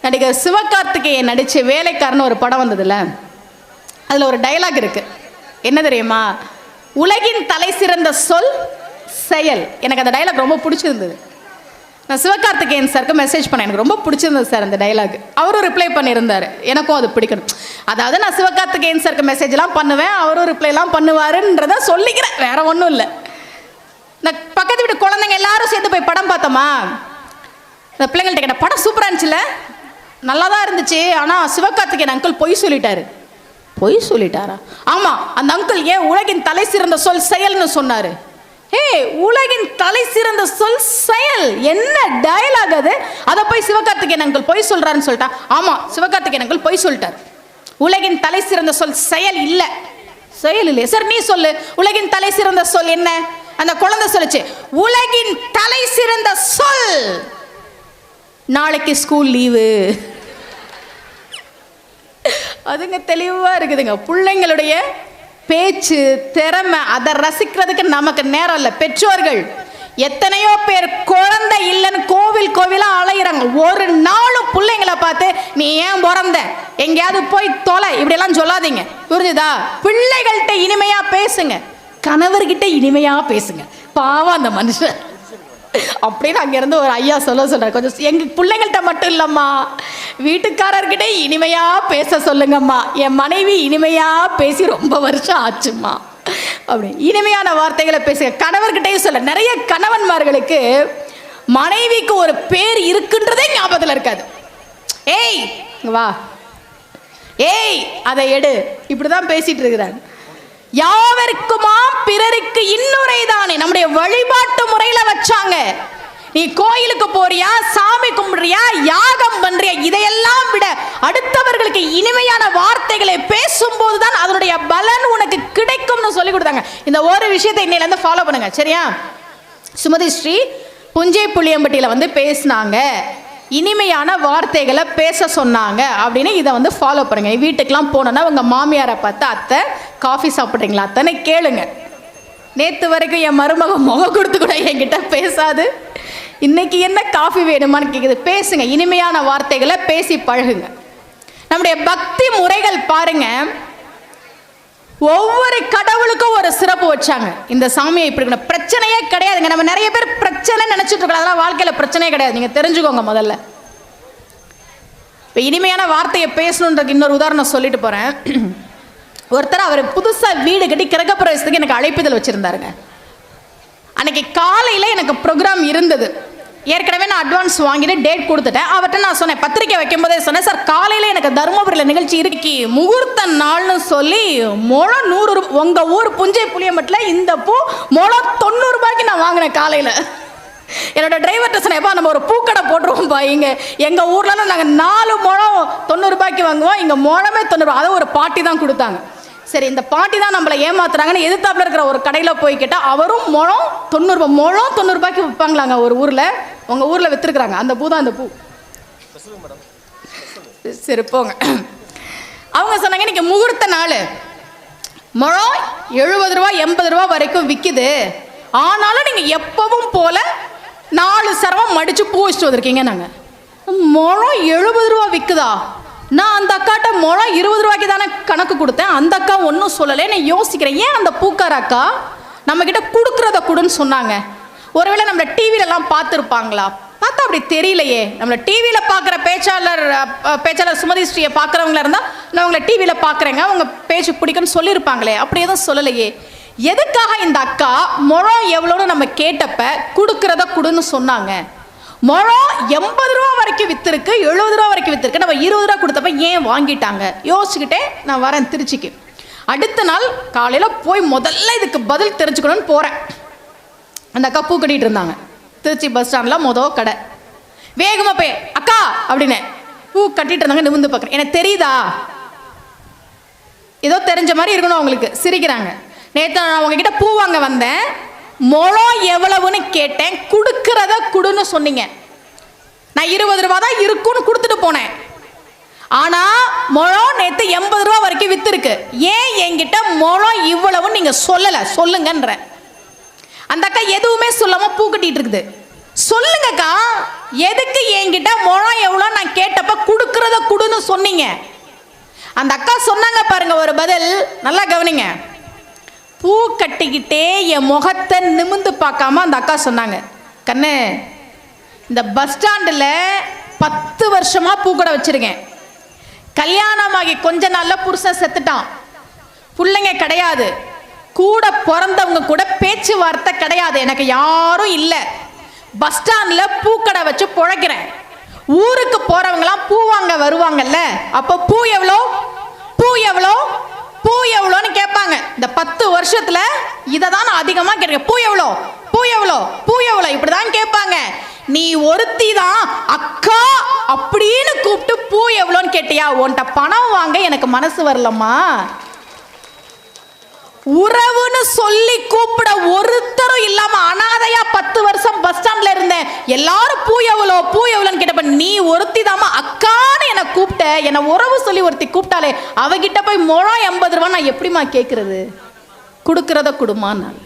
நடிகர் சிவகார்த்திகேயன் நடித்த வேலைக்காரன்னு ஒரு படம் வந்ததில்ல, அதில் ஒரு டைலாக் இருக்கு. என்ன தெரியுமா? உலகின் தலை சிறந்த சொல் செயல். எனக்கு அந்த டைலாக் ரொம்ப பிடிச்சிருந்தது. நான் சிவகார்த்திகேயன் சாருக்கு மெசேஜ் பண்ணேன், எனக்கு ரொம்ப பிடிச்சிருந்தது சார் அந்த டைலாக். அவரும் ரிப்ளை பண்ணியிருந்தார், எனக்கும் அது பிடிக்கணும். அதாவது நான் சிவகார்த்திகேயன் சாருக்கு மெசேஜ்லாம் பண்ணுவேன், அவரும் ரிப்ளைலாம் பண்ணுவாருன்றத சொல்லிக்கிறேன், வேற ஒன்றும் இல்லை. நான் பக்கத்து வீட்டு குழந்தைங்க எல்லாரும் சேர்ந்து போய் படம் பார்த்தோமா, இந்த பிள்ளைங்கள்ட்ட கேட்ட, படம் சூப்பராக இருந்துச்சுல்ல? நல்லா தான் இருந்துச்சு, ஆனால் சிவகார்த்திகேயன் அங்கிள் பொய் சொல்லிட்டாரு. பொய் சொல்லிட்டாரா? ஆமாம். அந்த அங்கிள் ஏன் உலகின் தலை சிறந்த சொல் செயல்னு சொன்னார். ஹே, உலகின் தலை சிறந்த சொல் செயல், என்ன டயலாக் அது? அதை போய் சிவகார்த்திகேயன் அங்கிள் பொய் சொல்கிறாருன்னு சொல்லிட்டா. ஆமாம், சிவகார்த்திகேயன் அங்கிள் பொய் சொல்லிட்டார். உலகின் தலை சிறந்த சொல் செயல் இல்லை. செயல் இல்லை சார், நீ சொல்லு. உலகின் தலை சிறந்த சொல் என்ன? அந்த குழந்தை சொல்லுச்சு, உலகின் தலை சிறந்த சொல் நாளைக்கு ஸ்கூல் லீவு. அதுங்க தெளிவா இருக்குதுங்க. பிள்ளைங்களுடைய பேச்சு திறமை, அதை ரசிக்கிறதுக்கு நமக்கு நேரம் இல்லை. பெற்றோர்கள் எத்தனையோ பேர் குழந்தை இல்லைன்னு கோவிலா அலையிறாங்க. ஒரு நாளும் பிள்ளைங்களை பார்த்து நீ ஏன் பிறந்த, எங்கேயாவது போய் தொலை, இப்படியெல்லாம் சொல்லாதீங்க. புரிஞ்சுதா? பிள்ளைகள்கிட்ட இனிமையா பேசுங்க, கணவர்கிட்ட இனிமையா பேசுங்க. பாவம் அந்த மனுஷன் அப்படின்னு அங்கேருந்து ஒரு ஐயா சொல்கிறார். கொஞ்சம் எங்கள் பிள்ளைங்கள்ட்ட மட்டும் இல்லைம்மா, வீட்டுக்காரர்கிட்ட இனிமையாக பேச சொல்லுங்கம்மா. என் மனைவி இனிமையாக பேசி ரொம்ப வருஷம் ஆச்சும்மா அப்படி இனிமையான வார்த்தைகளை பேசுங்க. கணவர்கிட்டையும் சொல்ல. நிறைய கணவன்மார்களுக்கு மனைவிக்கு ஒரு பேர் இருக்குன்றதே ஞாபகத்தில் இருக்காது. ஏய் வா, ஏய் அதை எடு, இப்படிதான் பேசிட்டு இருக்கிறாங்க. யாவருக்குமா பிறருக்கு இன்னுரை தானே நம்முடைய வழிபாட்டு முறையில வச்சாங்க. நீ கோயிலுக்கு போறியா, சாமி கும்பிடுறியா, யாகம் பண்றியா, இதையெல்லாம் விட அடுத்தவர்களுக்கு இனிமையான வார்த்தைகளை பேசும்போதுதான் அதனுடைய பலன் உனக்கு கிடைக்கும்னு சொல்லி கொடுத்தாங்க. இந்த ஒரு விஷயத்தை இன்னையில இருந்து ஃபாலோ பண்ணுங்க, சரியா? சுமதி ஸ்ரீ புஞ்சை புளியம்பட்டியில வந்து பேசினாங்க, இனிமையான வார்த்தைகளை பேச சொன்னாங்க அப்படின்னு இதை வந்து ஃபாலோ பண்ணுங்க. வீட்டுக்கெல்லாம் போனோன்னா உங்கள் மாமியாரை பார்த்து, அத்தை காஃபி சாப்பிட்றீங்களா அத்தனை கேளுங்க. நேற்று வரைக்கும் என் மருமக முகம் கொடுத்து கூட என்கிட்ட பேசாது, இன்னைக்கு என்ன காஃபி வேணுமான்னு கேட்குது. பேசுங்க, இனிமையான வார்த்தைகளை பேசி பழகுங்க. நம்முடைய பக்தி முறைகள் பாருங்க, ஒவ்வொரு கடவுளுக்கும் ஒரு சிறப்பு வச்சாங்க. இந்த சாமியை இப்படி பிரச்சனையே கிடையாதுங்க. நம்ம நிறைய பேர் பிரச்சனை நினைச்சிட்டு இருக்கோம், அதெல்லாம் வாழ்க்கையில பிரச்சனையே கிடையாது. நீங்க தெரிஞ்சுக்கோங்க. முதல்ல இப்போ இனிமையான வார்த்தையை பேசணுன்றதுக்கு இன்னொரு உதாரணம் சொல்லிட்டு போறேன். ஒருத்தர் அவர் புதுசா வீடு கட்டி கிரகப்பிரவேசத்துக்கு எனக்கு அழைப்பிதழ் வச்சிருந்தாருங்க. அன்னைக்கு காலையில எனக்கு ப்ரோக்ராம் இருந்தது. ஏற்கனவே நான் அட்வான்ஸ் வாங்கிட்டு டேட் கொடுத்துட்டேன். அவர்கிட்ட நான் சொன்னேன், பத்திரிக்கை வைக்கும் போதே சொன்னேன், சார் காலையில் எனக்கு தருமபுரியில் நிகழ்ச்சி இருக்கு, முகூர்த்த நாள்னு சொல்லி முழம் 100 ரூபாய். உங்கள் ஊர் புஞ்சை புளியம்பட்டில் இந்த பூ முழம் 90 ரூபாய்க்கு நான் வாங்கினேன் காலையில். என்னோட டிரைவர்கிட்ட சொன்னேன்ப்பா, நம்ம ஒரு பூக்கடை போட்டுருவோம்ப்பா, இங்கே எங்கள் ஊர்லலாம் நாங்கள் 4 முழம் 90 ரூபாய்க்கு வாங்குவோம், இங்கே முழமே 90 ரூபா. அதை ஒரு பாட்டி தான் கொடுத்தாங்க. சரி, இந்த பாட்டி தான் நம்மளை ஏமாத்துறாங்கன்னு எதிர்த்தாப்புல இருக்கிற ஒரு கடையில் போய் கேட்டால் அவரும் முழம் 90 ரூபாய், முழம் 90 ரூபாய்க்கு விற்பாங்களாங்க ஒரு ஊரில். உங்கள் ஊரில் விற்றுருக்குறாங்க. அந்த பூ தான் அந்த பூ. சரி போங்க. அவங்க சொன்னாங்க, இன்னைக்கு முகூர்த்த நாள், முழம் 70 ரூபா 80 ரூபா வரைக்கும் விற்கிது, ஆனாலும் நீங்கள் எப்பவும் போல 4 சரவம் மடிச்சு பூ வச்சுட்டு வந்திருக்கீங்க. நாங்கள் முழம் 70 ரூபா விற்குதா? நான் அந்த அக்காட்ட முழம் 20 ரூபாய்க்கு தானே கணக்கு கொடுத்தேன். அந்த அக்கா ஒன்றும் சொல்லலை. நான் யோசிக்கிறேன், ஏன் அந்த பூக்கார அக்கா நம்மக்கிட்ட கொடுக்குறத கொடுன்னு சொன்னாங்க? ஒருவேளை நம்மளை டிவிலெலாம் பார்த்துருப்பாங்களா? பார்த்தா அப்படி தெரியலையே. நம்மளை டிவியில் பார்க்குற பேச்சாளர் சுமதி ஸ்ரீயை பார்க்குறவங்களா இருந்தால் நான் உங்களை டிவியில் பார்க்குறேங்க, அவங்க பேச்சு பிடிக்குன்னு சொல்லியிருப்பாங்களே. அப்படி எதுவும் சொல்லலையே. எதுக்காக இந்த அக்கா முழம் எவ்வளோன்னு நம்ம கேட்டப்ப கொடுக்குறத கொடுன்னு சொன்னாங்க? முழம் 80 ரூபா வரைக்கும் விற்றுருக்கு, 70 ரூபா வரைக்கும் விற்றுருக்கு. நம்ம 20 ரூபா கொடுத்தப்ப ஏன் வாங்கிட்டாங்க? யோசிச்சுக்கிட்டே நான் வரேன் திருச்சிக்கு. அடுத்த நாள் காலையில் போய் முதல்ல இதுக்கு பதில் தெரிஞ்சுக்கணும்னு போகிறேன். அந்த அக்கா பூ கட்டிகிட்டு இருந்தாங்க. திருச்சி பஸ் ஸ்டாண்டில் மொதல் கடை. வேகமாக போய் அக்கா அப்படின்னு பூ கட்டிகிட்டு இருந்தாங்க. நிமிந்து பார்க்குறேன். எனக்கு தெரியுதா? ஏதோ தெரிஞ்ச மாதிரி இருக்கணும் அவங்களுக்கு. சிரிக்கிறாங்க. நேற்று நான் உங்ககிட்ட பூ வாங்க வந்தேன், முழம் எவ்வளவுன்னு கேட்டேன், கொடுக்கறத கொடுன்னு சொன்னீங்க. நான் 20 ரூபா தான் இருக்குன்னு கொடுத்துட்டு போனேன். ஆனா முழம் நேற்று 80 ரூபா வரைக்கும் வித்துருக்கு. ஏன் என்கிட்ட முழம் இவ்வளவுன்னு நீங்க சொல்லல? சொல்லுங்கன்ற. அந்த அக்கா எதுவுமே சொல்லாம பூ கட்டிட்டு இருக்குது. சொல்லுங்கக்கா, எதுக்கு என்கிட்ட முழம் எவ்வளோ நான் கேட்டப்ப கொடுக்கறத கொடுன்னு சொன்னீங்க? அந்த அக்கா சொன்னாங்க பாருங்க ஒரு பதில், நல்லா கவனிங்க. பூ கட்டிக்கிட்டே என் முகத்தை நிமிந்து பார்க்காம அந்த அக்கா சொன்னாங்க, கண்ணு, இந்த பஸ் ஸ்டாண்டில் 10 வருஷமா பூக்கடை வச்சிருக்கேன். கல்யாணமாகி கொஞ்ச நாள்ல புருஷன் செத்துட்டான். பிள்ளைங்க கிடையாது, கூட பிறந்தவங்க கூட பேச்சுவார்த்தை கிடையாது, எனக்கு யாரும் இல்லை. பஸ் ஸ்டாண்டில் பூக்கடை வச்சு பிழைக்கிறேன். ஊருக்கு போறவங்களாம் பூ வாங்க வருவாங்கல்ல, அப்போ பூ எவ்வளோ, பூ எவ்வளோ, பூ எவ்வளோன்னு கேட்பாங்க. இந்த 10 வருஷத்துல இதை தான் நான் அதிகமாக கேட்கிறேன். பூ எவ்வளோ, பூ எவ்வளோ, பூ எவ்வளோ, இப்படிதான் கேட்பாங்க. நீ ஒருத்தி தான் அக்கா அப்படின்னு கூப்பிட்டு பூ எவ்வளோன்னு கேட்டியா? உன்கிட்ட பணம் வாங்க எனக்கு மனசு வரலம்மா. உறவுன்னு சொல்லி கூப்பிட ஒருத்தரும் இல்லாம அனாதையா 10 வருஷம் பஸ் ஸ்டாண்ட்ல இருந்தேன். எல்லாரும் பூ எவ்வளோ, பூ எவ்வளோன்னு கேட்டப்ப நீ ஒருத்தி தாமா அக்கான்னு என்னை கூப்பிட்ட. என்னை உறவு சொல்லி ஒருத்தி கூப்பிட்டாலே அவகிட்ட போய் முழம் 80 ரூபா நான் எப்படிமா கேட்கறது? கொடுக்கறத கொடுமா. நான்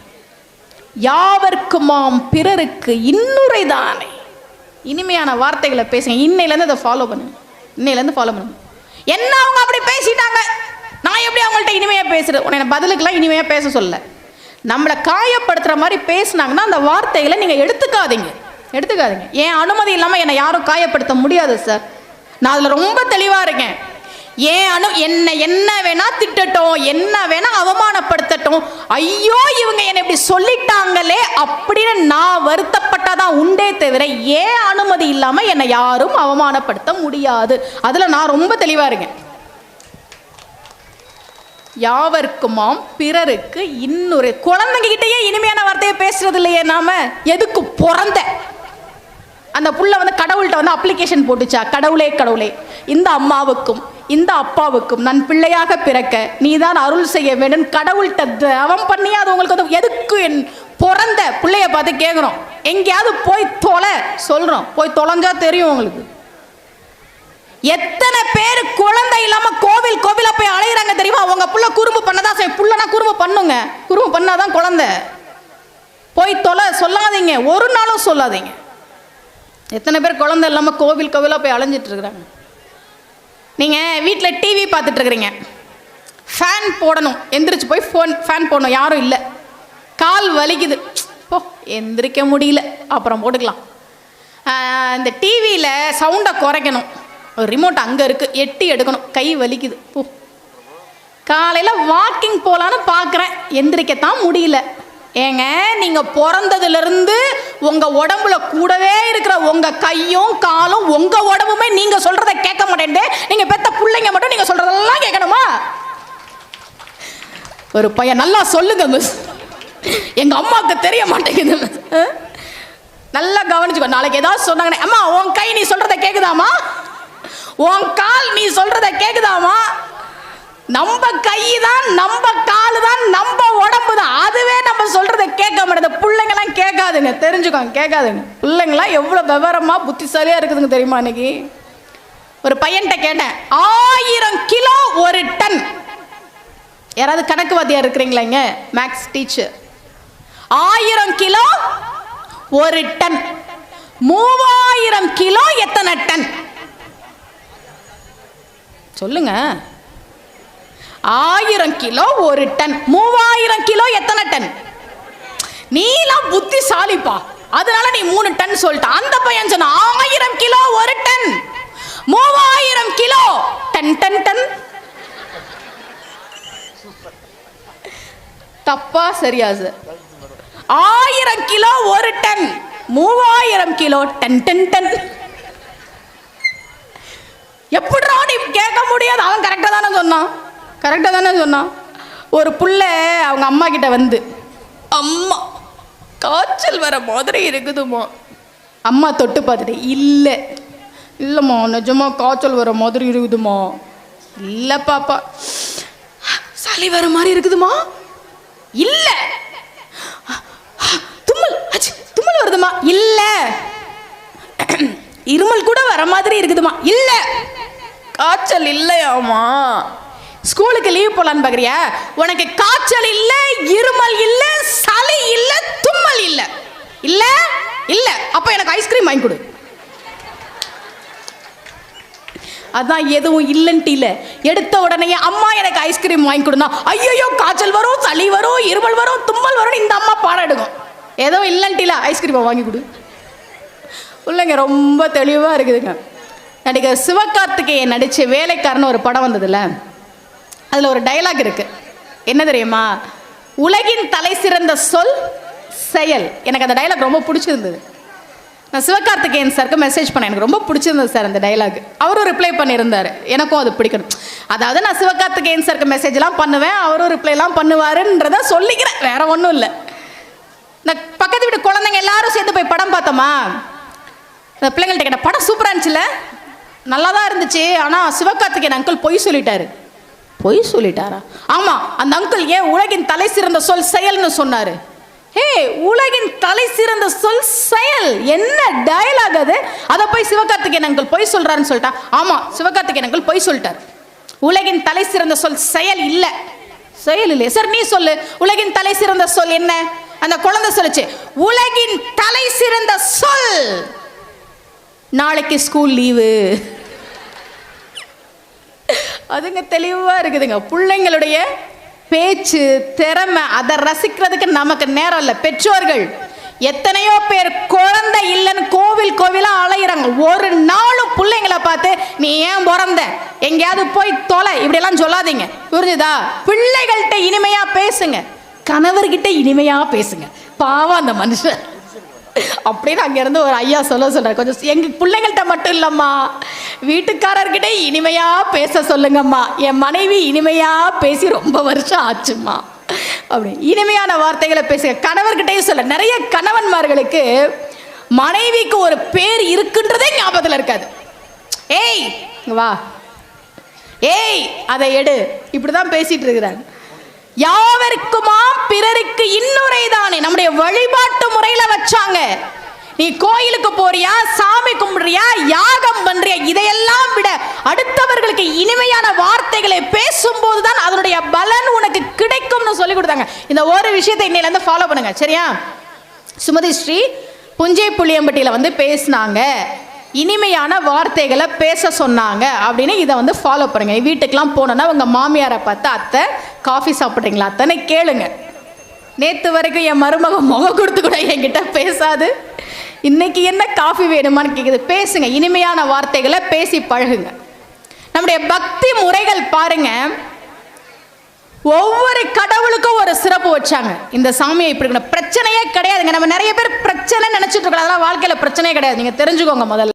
யாவர்க்குமாம் பிறருக்கு இன்னுரை தானே. இனிமையான வார்த்தைகளை பேசுங்க. இன்னையிலேருந்து அதை ஃபாலோ பண்ணுங்க. இன்னையிலேருந்து ஃபாலோ பண்ணுங்க. என்ன அவங்க அப்படி பேசிட்டாங்க, நான் எப்படி அவங்கள்ட்ட இனிமையாக பேசுறது? உன்னை பதிலுக்கெல்லாம் இனிமையாக பேச சொல்ல. நம்மளை காயப்படுத்துகிற மாதிரி பேசினாங்கன்னா அந்த வார்த்தைகளை நீங்கள் எடுத்துக்காதீங்க. என் அனுமதி இல்லாமல் என்னை யாரும் காயப்படுத்த முடியாது சார். நான் அதில் ரொம்ப தெளிவாக இருக்கேன். என்ன வேணா திட்டட்டும், என்ன வேணா அவமானப்படுத்தட்டும், ஐயோ இவங்க என்னை இப்படி சொல்லிட்டாங்களே அப்படின்னு நான் வருத்தப்பட்டாதான் உண்டே தவிர ஏன் அனுமதி இல்லாமல் என்னை யாரும் அவமானப்படுத்த முடியாது. அதில் நான் ரொம்ப தெளிவாக இருக்கேன். யாவர்க்குமாம் பிறருக்கு இன்னொரு. குழந்தைங்க கிட்டேயே இனிமையான வார்த்தையை பேசுறது இல்லையே நாம. எதுக்கு பிறந்த அந்த புள்ள கடவுள்கிட்ட அப்ளிகேஷன் போட்டுச்சா? கடவுளே கடவுளே, இந்த அம்மாவுக்கும் இந்த அப்பாவுக்கும் நான் பிள்ளையாக பிறக்க நீதான் அருள் செய்ய வேண்டும் கடவுள்கிட்ட தவம் பண்ணி அது உங்களுக்கு எதுக்கு என் பிறந்த பிள்ளைய பார்த்து கேட்குறோம். எங்கேயாவது போய் தொலை சொல்றோம், போய் தொலைஞ்சா தெரியும் உங்களுக்கு. எத்தனை பேர் குழந்தை இல்லாம கோவிலா போய் அலையிறாங்க தெரியுமா? உங்க புள்ள குறும்பு பண்ணதான் செய்யும். புள்ளனா குறும்பு பண்ணுங்க, குறும்பு பண்ணாதான் குழந்தை. போய் தொலை சொல்லாதீங்க, ஒரு நாளும் சொல்லாதீங்க. எத்தனை பேர் குழந்தை இல்லாம கோவிலா போய் அலைஞ்சிட்டு இருக்கிறாங்க. நீங்க வீட்டில் டிவி பார்த்துட்டு இருக்கிறீங்க, ஃபேன் போடணும், எந்திரிச்சு போய் ஃபேன் போடணும், யாரும் இல்லை, கால் வலிக்குது, போ எந்திரிக்க முடியல, அப்புறம் போட்டுக்கலாம். இந்த டிவியில் சவுண்டை குறைக்கணும், ஒரு ரிமோட் அங்கே இருக்குது, எட்டி எடுக்கணும், கை வலிக்குது, போ. காலையில் வாக்கிங் போகலான்னு பார்க்குறேன், எந்திரிக்கத்தான் முடியல. ஏங்க, நீங்கள் பிறந்ததுலேருந்து உங்கள் உடம்புல கூடவே இருக்கிற உங்கள் கையும் காலும் உங்கள் உடம்புமே நீங்கள் சொல்கிறத கேட்க மாட்டேன்ட்டு நீங்கள் பெத்த பிள்ளைங்க மட்டும் நீங்கள் சொல்கிறதெல்லாம் கேட்கணுமா? ஒரு பையன் நல்லா சொல்லுங்க மிஸ், எங்கள் அம்மாவுக்கு தெரிய மாட்டேங்குது மிஸ். நல்லா கவனிச்சுக்கோ. நாளைக்கு ஏதாவது சொன்னாங்கன்னே, அம்மா உன் கை நீ சொல்கிறத கேட்குதாமா, உன் கால் நீ சொல்கிறத கேட்குதாமா? நம்ம கை தான், நம்ம காலு தான், நம்ம உடம்பு தான், அதுவே நம்ம சொல்றதை கேட்க மாட்டேது. பிள்ளைங்களாம் கேட்காதுங்க, தெரிஞ்சுக்கோங்க, கேட்காதுங்க. பிள்ளைங்களாம் எவ்வளோ விவரமா புத்திசாலியா இருக்குதுங்க தெரியுமா? இன்னைக்கு ஒரு பையன்கிட்ட கேட்டேன், 1000 கிலோ 1 டன். யாராவது கணக்கு வாத்தியார் இருக்கிறீங்களா இங்க? Maths teacher. 1000 kilo 1 ton. 3000 kilo எத்தனை டன்? சொல்லுங்க. 1000 கிலோ 1 டன். 3000 கிலோ எத்தனை டன்? நீலாம் புத்திசாலிப்பா, அதனால நீ 3 டன் சொல்லிட்ட. அந்த பையன் சொன்ன 1000 kilo 1 ton. 3000 kilo ton ton ton. தப்பா சரியா sir? 1000 kilo 1 ton, 3000 kilo ton ton ton. எப்படிடா நீ கேட்க முடியாது? அவன் கரெக்டா தானே சொன்னான், கரெக்டா தானே சொன்னான். ஒரு புள்ள அவங்க அம்மா கிட்ட வந்து, அம்மா காய்ச்சல் வர மாதிரி இருக்குதுமா. அம்மா தொட்டு பார்த்துட்டு, இல்லை இல்லைம்மா நிஜமா காய்ச்சல் வர மாதிரி இருக்குதுமா. இல்லை பாப்பா சளி வர மாதிரி இருக்குதுமா. இல்லை தும்மல் தும்மல் வருதுமா. இல்லை இருமல் கூட வர மாதிரி இருக்குதுமா. இல்லை காய்ச்சல் இல்லையாமா. ஸ்கூலுக்கு லீவ் போலான்னு பாக்குறியா? உனக்கு காய்ச்சல் இல்ல, இருமல் இல்ல, சளி இல்ல, தும்மல் இல்ல. இல்ல இல்ல அப்ப எனக்கு ஐஸ்கிரீம் வாங்கி கொடு. அதான் எதுவும் இல்லன்ட்டு இல்ல. எடுத்த உடனே அம்மா எனக்கு ஐஸ்கிரீம் வாங்கி கொடுனா, ஐயோ காய்ச்சல் வரும், சளி வரும், இருமல் வரும், தும்மல் வரும், இந்த அம்மா பாடம் எடுக்கும். ஏதோ இல்லன்ட்டு இல்ல, ஐஸ்கிரீமை வாங்கி கொடு. இல்லைங்க ரொம்ப தெளிவா இருக்குதுங்க. நடிகர் சிவகார்த்திகேயன் நடிச்ச வேலைக்காரன்னு ஒரு படம் வந்ததுல, அதில் ஒரு டைலாக் இருக்கு. என்ன தெரியுமா? உலகின் தலை சிறந்த சொல் செயல். எனக்கு அந்த டைலாக் ரொம்ப பிடிச்சிருந்தது. நான் சிவகார்த்திகேயன் சாருக்கு மெசேஜ் பண்ணேன், எனக்கு ரொம்ப பிடிச்சிருந்தது சார் அந்த டைலாக். அவரும் ரிப்ளை பண்ணியிருந்தார், எனக்கும் அது பிடிக்கணும். அதாவது நான் சிவகார்த்திகேயன் சாருக்கு மெசேஜ்லாம் பண்ணுவேன், அவரும் ரிப்ளைலாம் பண்ணுவாருன்றத சொல்லிக்கிறேன், வேற ஒன்றும் இல்லை. இந்த பக்கத்து வீட்டு குழந்தைங்க எல்லாரும் சேர்ந்து போய் படம் பார்த்தோமா, இந்த பிள்ளைங்கள்ட்ட கேட்ட படம் சூப்பராக இருந்துச்சுல, நல்லா தான் இருந்துச்சு, ஆனால் சிவகார்த்திகேயன் அங்கிள் பொய் சொல்லிட்டாரு. பொய் சொல்லிட்டாரா? ஆமா, அந்த அங்கிள் ஏன் உலகின் தலை சிறந்த சொல் செயல்னு சொன்னாரு. ஹே, உலகின் தலை சிறந்த சொல் செயல், என்ன டயலாக் அது? அதை போய் சிவகார்த்திகேயன் அங்கிள் பொய் சொல்றாருன்னு சொல்லிட்டா. ஆமா, சிவகார்த்திகேயன் அங்கிள் பொய் சொல்லிட்டார். உலகின் தலை சிறந்த சொல் செயல் இல்ல, செயல் இல்லை. சார் நீ சொல்லு, உலகின் தலை சிறந்த சொல் என்ன? அந்த குழந்தை சொல்லுச்சு, உலகின் தலை சிறந்த சொல் நாளைக்கு ஸ்கூல் லீவு. அதுங்க தெளிவா இருக்குதுங்க. பிள்ளைங்களுடைய பேச்சு திறமை, அதை ரசிக்கிறதுக்கு நமக்கு நேரம் இல்லை. பெற்றோர்கள் எத்தனையோ பேர் குழந்தை இல்லைன்னு கோவில் கோவிலா அலையிறாங்க. ஒரு நாளும் பிள்ளைங்களை பார்த்து நீ ஏன் பிறந்த, எங்கேயாவது போய் தொலை, இப்படி எல்லாம் சொல்லாதீங்க, புரிஞ்சுதா? பிள்ளைகள்கிட்ட இனிமையா பேசுங்க, கணவர்கிட்ட இனிமையா பேசுங்க. பாவம் அந்த மனுஷன் அப்படின்னு அங்கிருந்து ஒரு ஐயா சொல்றாரு, கொஞ்சம் எங்க பிள்ளைங்கள்ட்ட மட்டும் இல்லம்மா, வீட்டுக்காரர்கிட்ட இனிமையா பேச சொல்லுங்கம்மா. என் மனைவி இனிமையா பேசி ரொம்ப வருஷம் ஆச்சுமா அப்படி இனிமையான வார்த்தைகளை பேசுங்க. கணவர்கிட்டையும் சொல்ல. நிறைய கணவன்மார்களுக்கு மனைவிக்கு ஒரு பேர் இருக்குன்றதே ஞாபகத்தில் இருக்காது. ஏய் வா, ஏய் அதை எடு, இப்படிதான் பேசிட்டு இருக்கிறாங்க. யாவருக்குமா பிறருக்கு இன்னுரை தானே நம்முடைய வழிபாட்டு முறையில வச்சாங்க. நீ கோயிலுக்கு போறியா, சாமி கும்பிடுறியா, யாகம் பண்றியா, இதையெல்லாம் விட அடுத்தவர்களுக்கு இனிமையான வார்த்தைகளை பேசும்போதுதான் அதனுடைய பலன் உனக்கு கிடைக்கும்னு சொல்லி கொடுத்தாங்க. இந்த ஒரு விஷயத்தை இன்னையில இருந்து ஃபாலோ பண்ணுங்க, சரியா? சுமதி ஸ்ரீ புஞ்சை புளியம்பட்டியில வந்து பேசினாங்க, இனிமையான வார்த்தைகளை பேச சொன்னாங்க அப்படின்னு இதை வந்து ஃபாலோ பண்ணுங்க. வீட்டுக்கெல்லாம் போனோன்னா உங்க மாமியாரை பார்த்து, அத்தை காஃபி சாப்பிட்றீங்களா அத்தனை கேளுங்க. நேற்று வரைக்கும் என் மருமக முகம் கொடுத்து கூட என்கிட்ட பேசாது, இன்னைக்கு என்ன காஃபி வேணுமான்னு கேட்குது. பேசுங்க, இனிமையான வார்த்தைகளை பேசி பழகுங்க. நம்முடைய பக்தி முறைகள் பாருங்க, ஒவ்வொரு கடவுளுக்கும் ஒரு சிறப்பு வச்சாங்க. இந்த சாமியை இப்படி இருக்கணும், பிரச்சனையே கிடையாதுங்க. நம்ம நிறைய பேர் பிரச்சனை நினைச்சிட்டு இருக்கோம், அதெல்லாம் வாழ்க்கையில பிரச்சனையே கிடையாது. நீங்க தெரிஞ்சுக்கோங்க முதல்ல.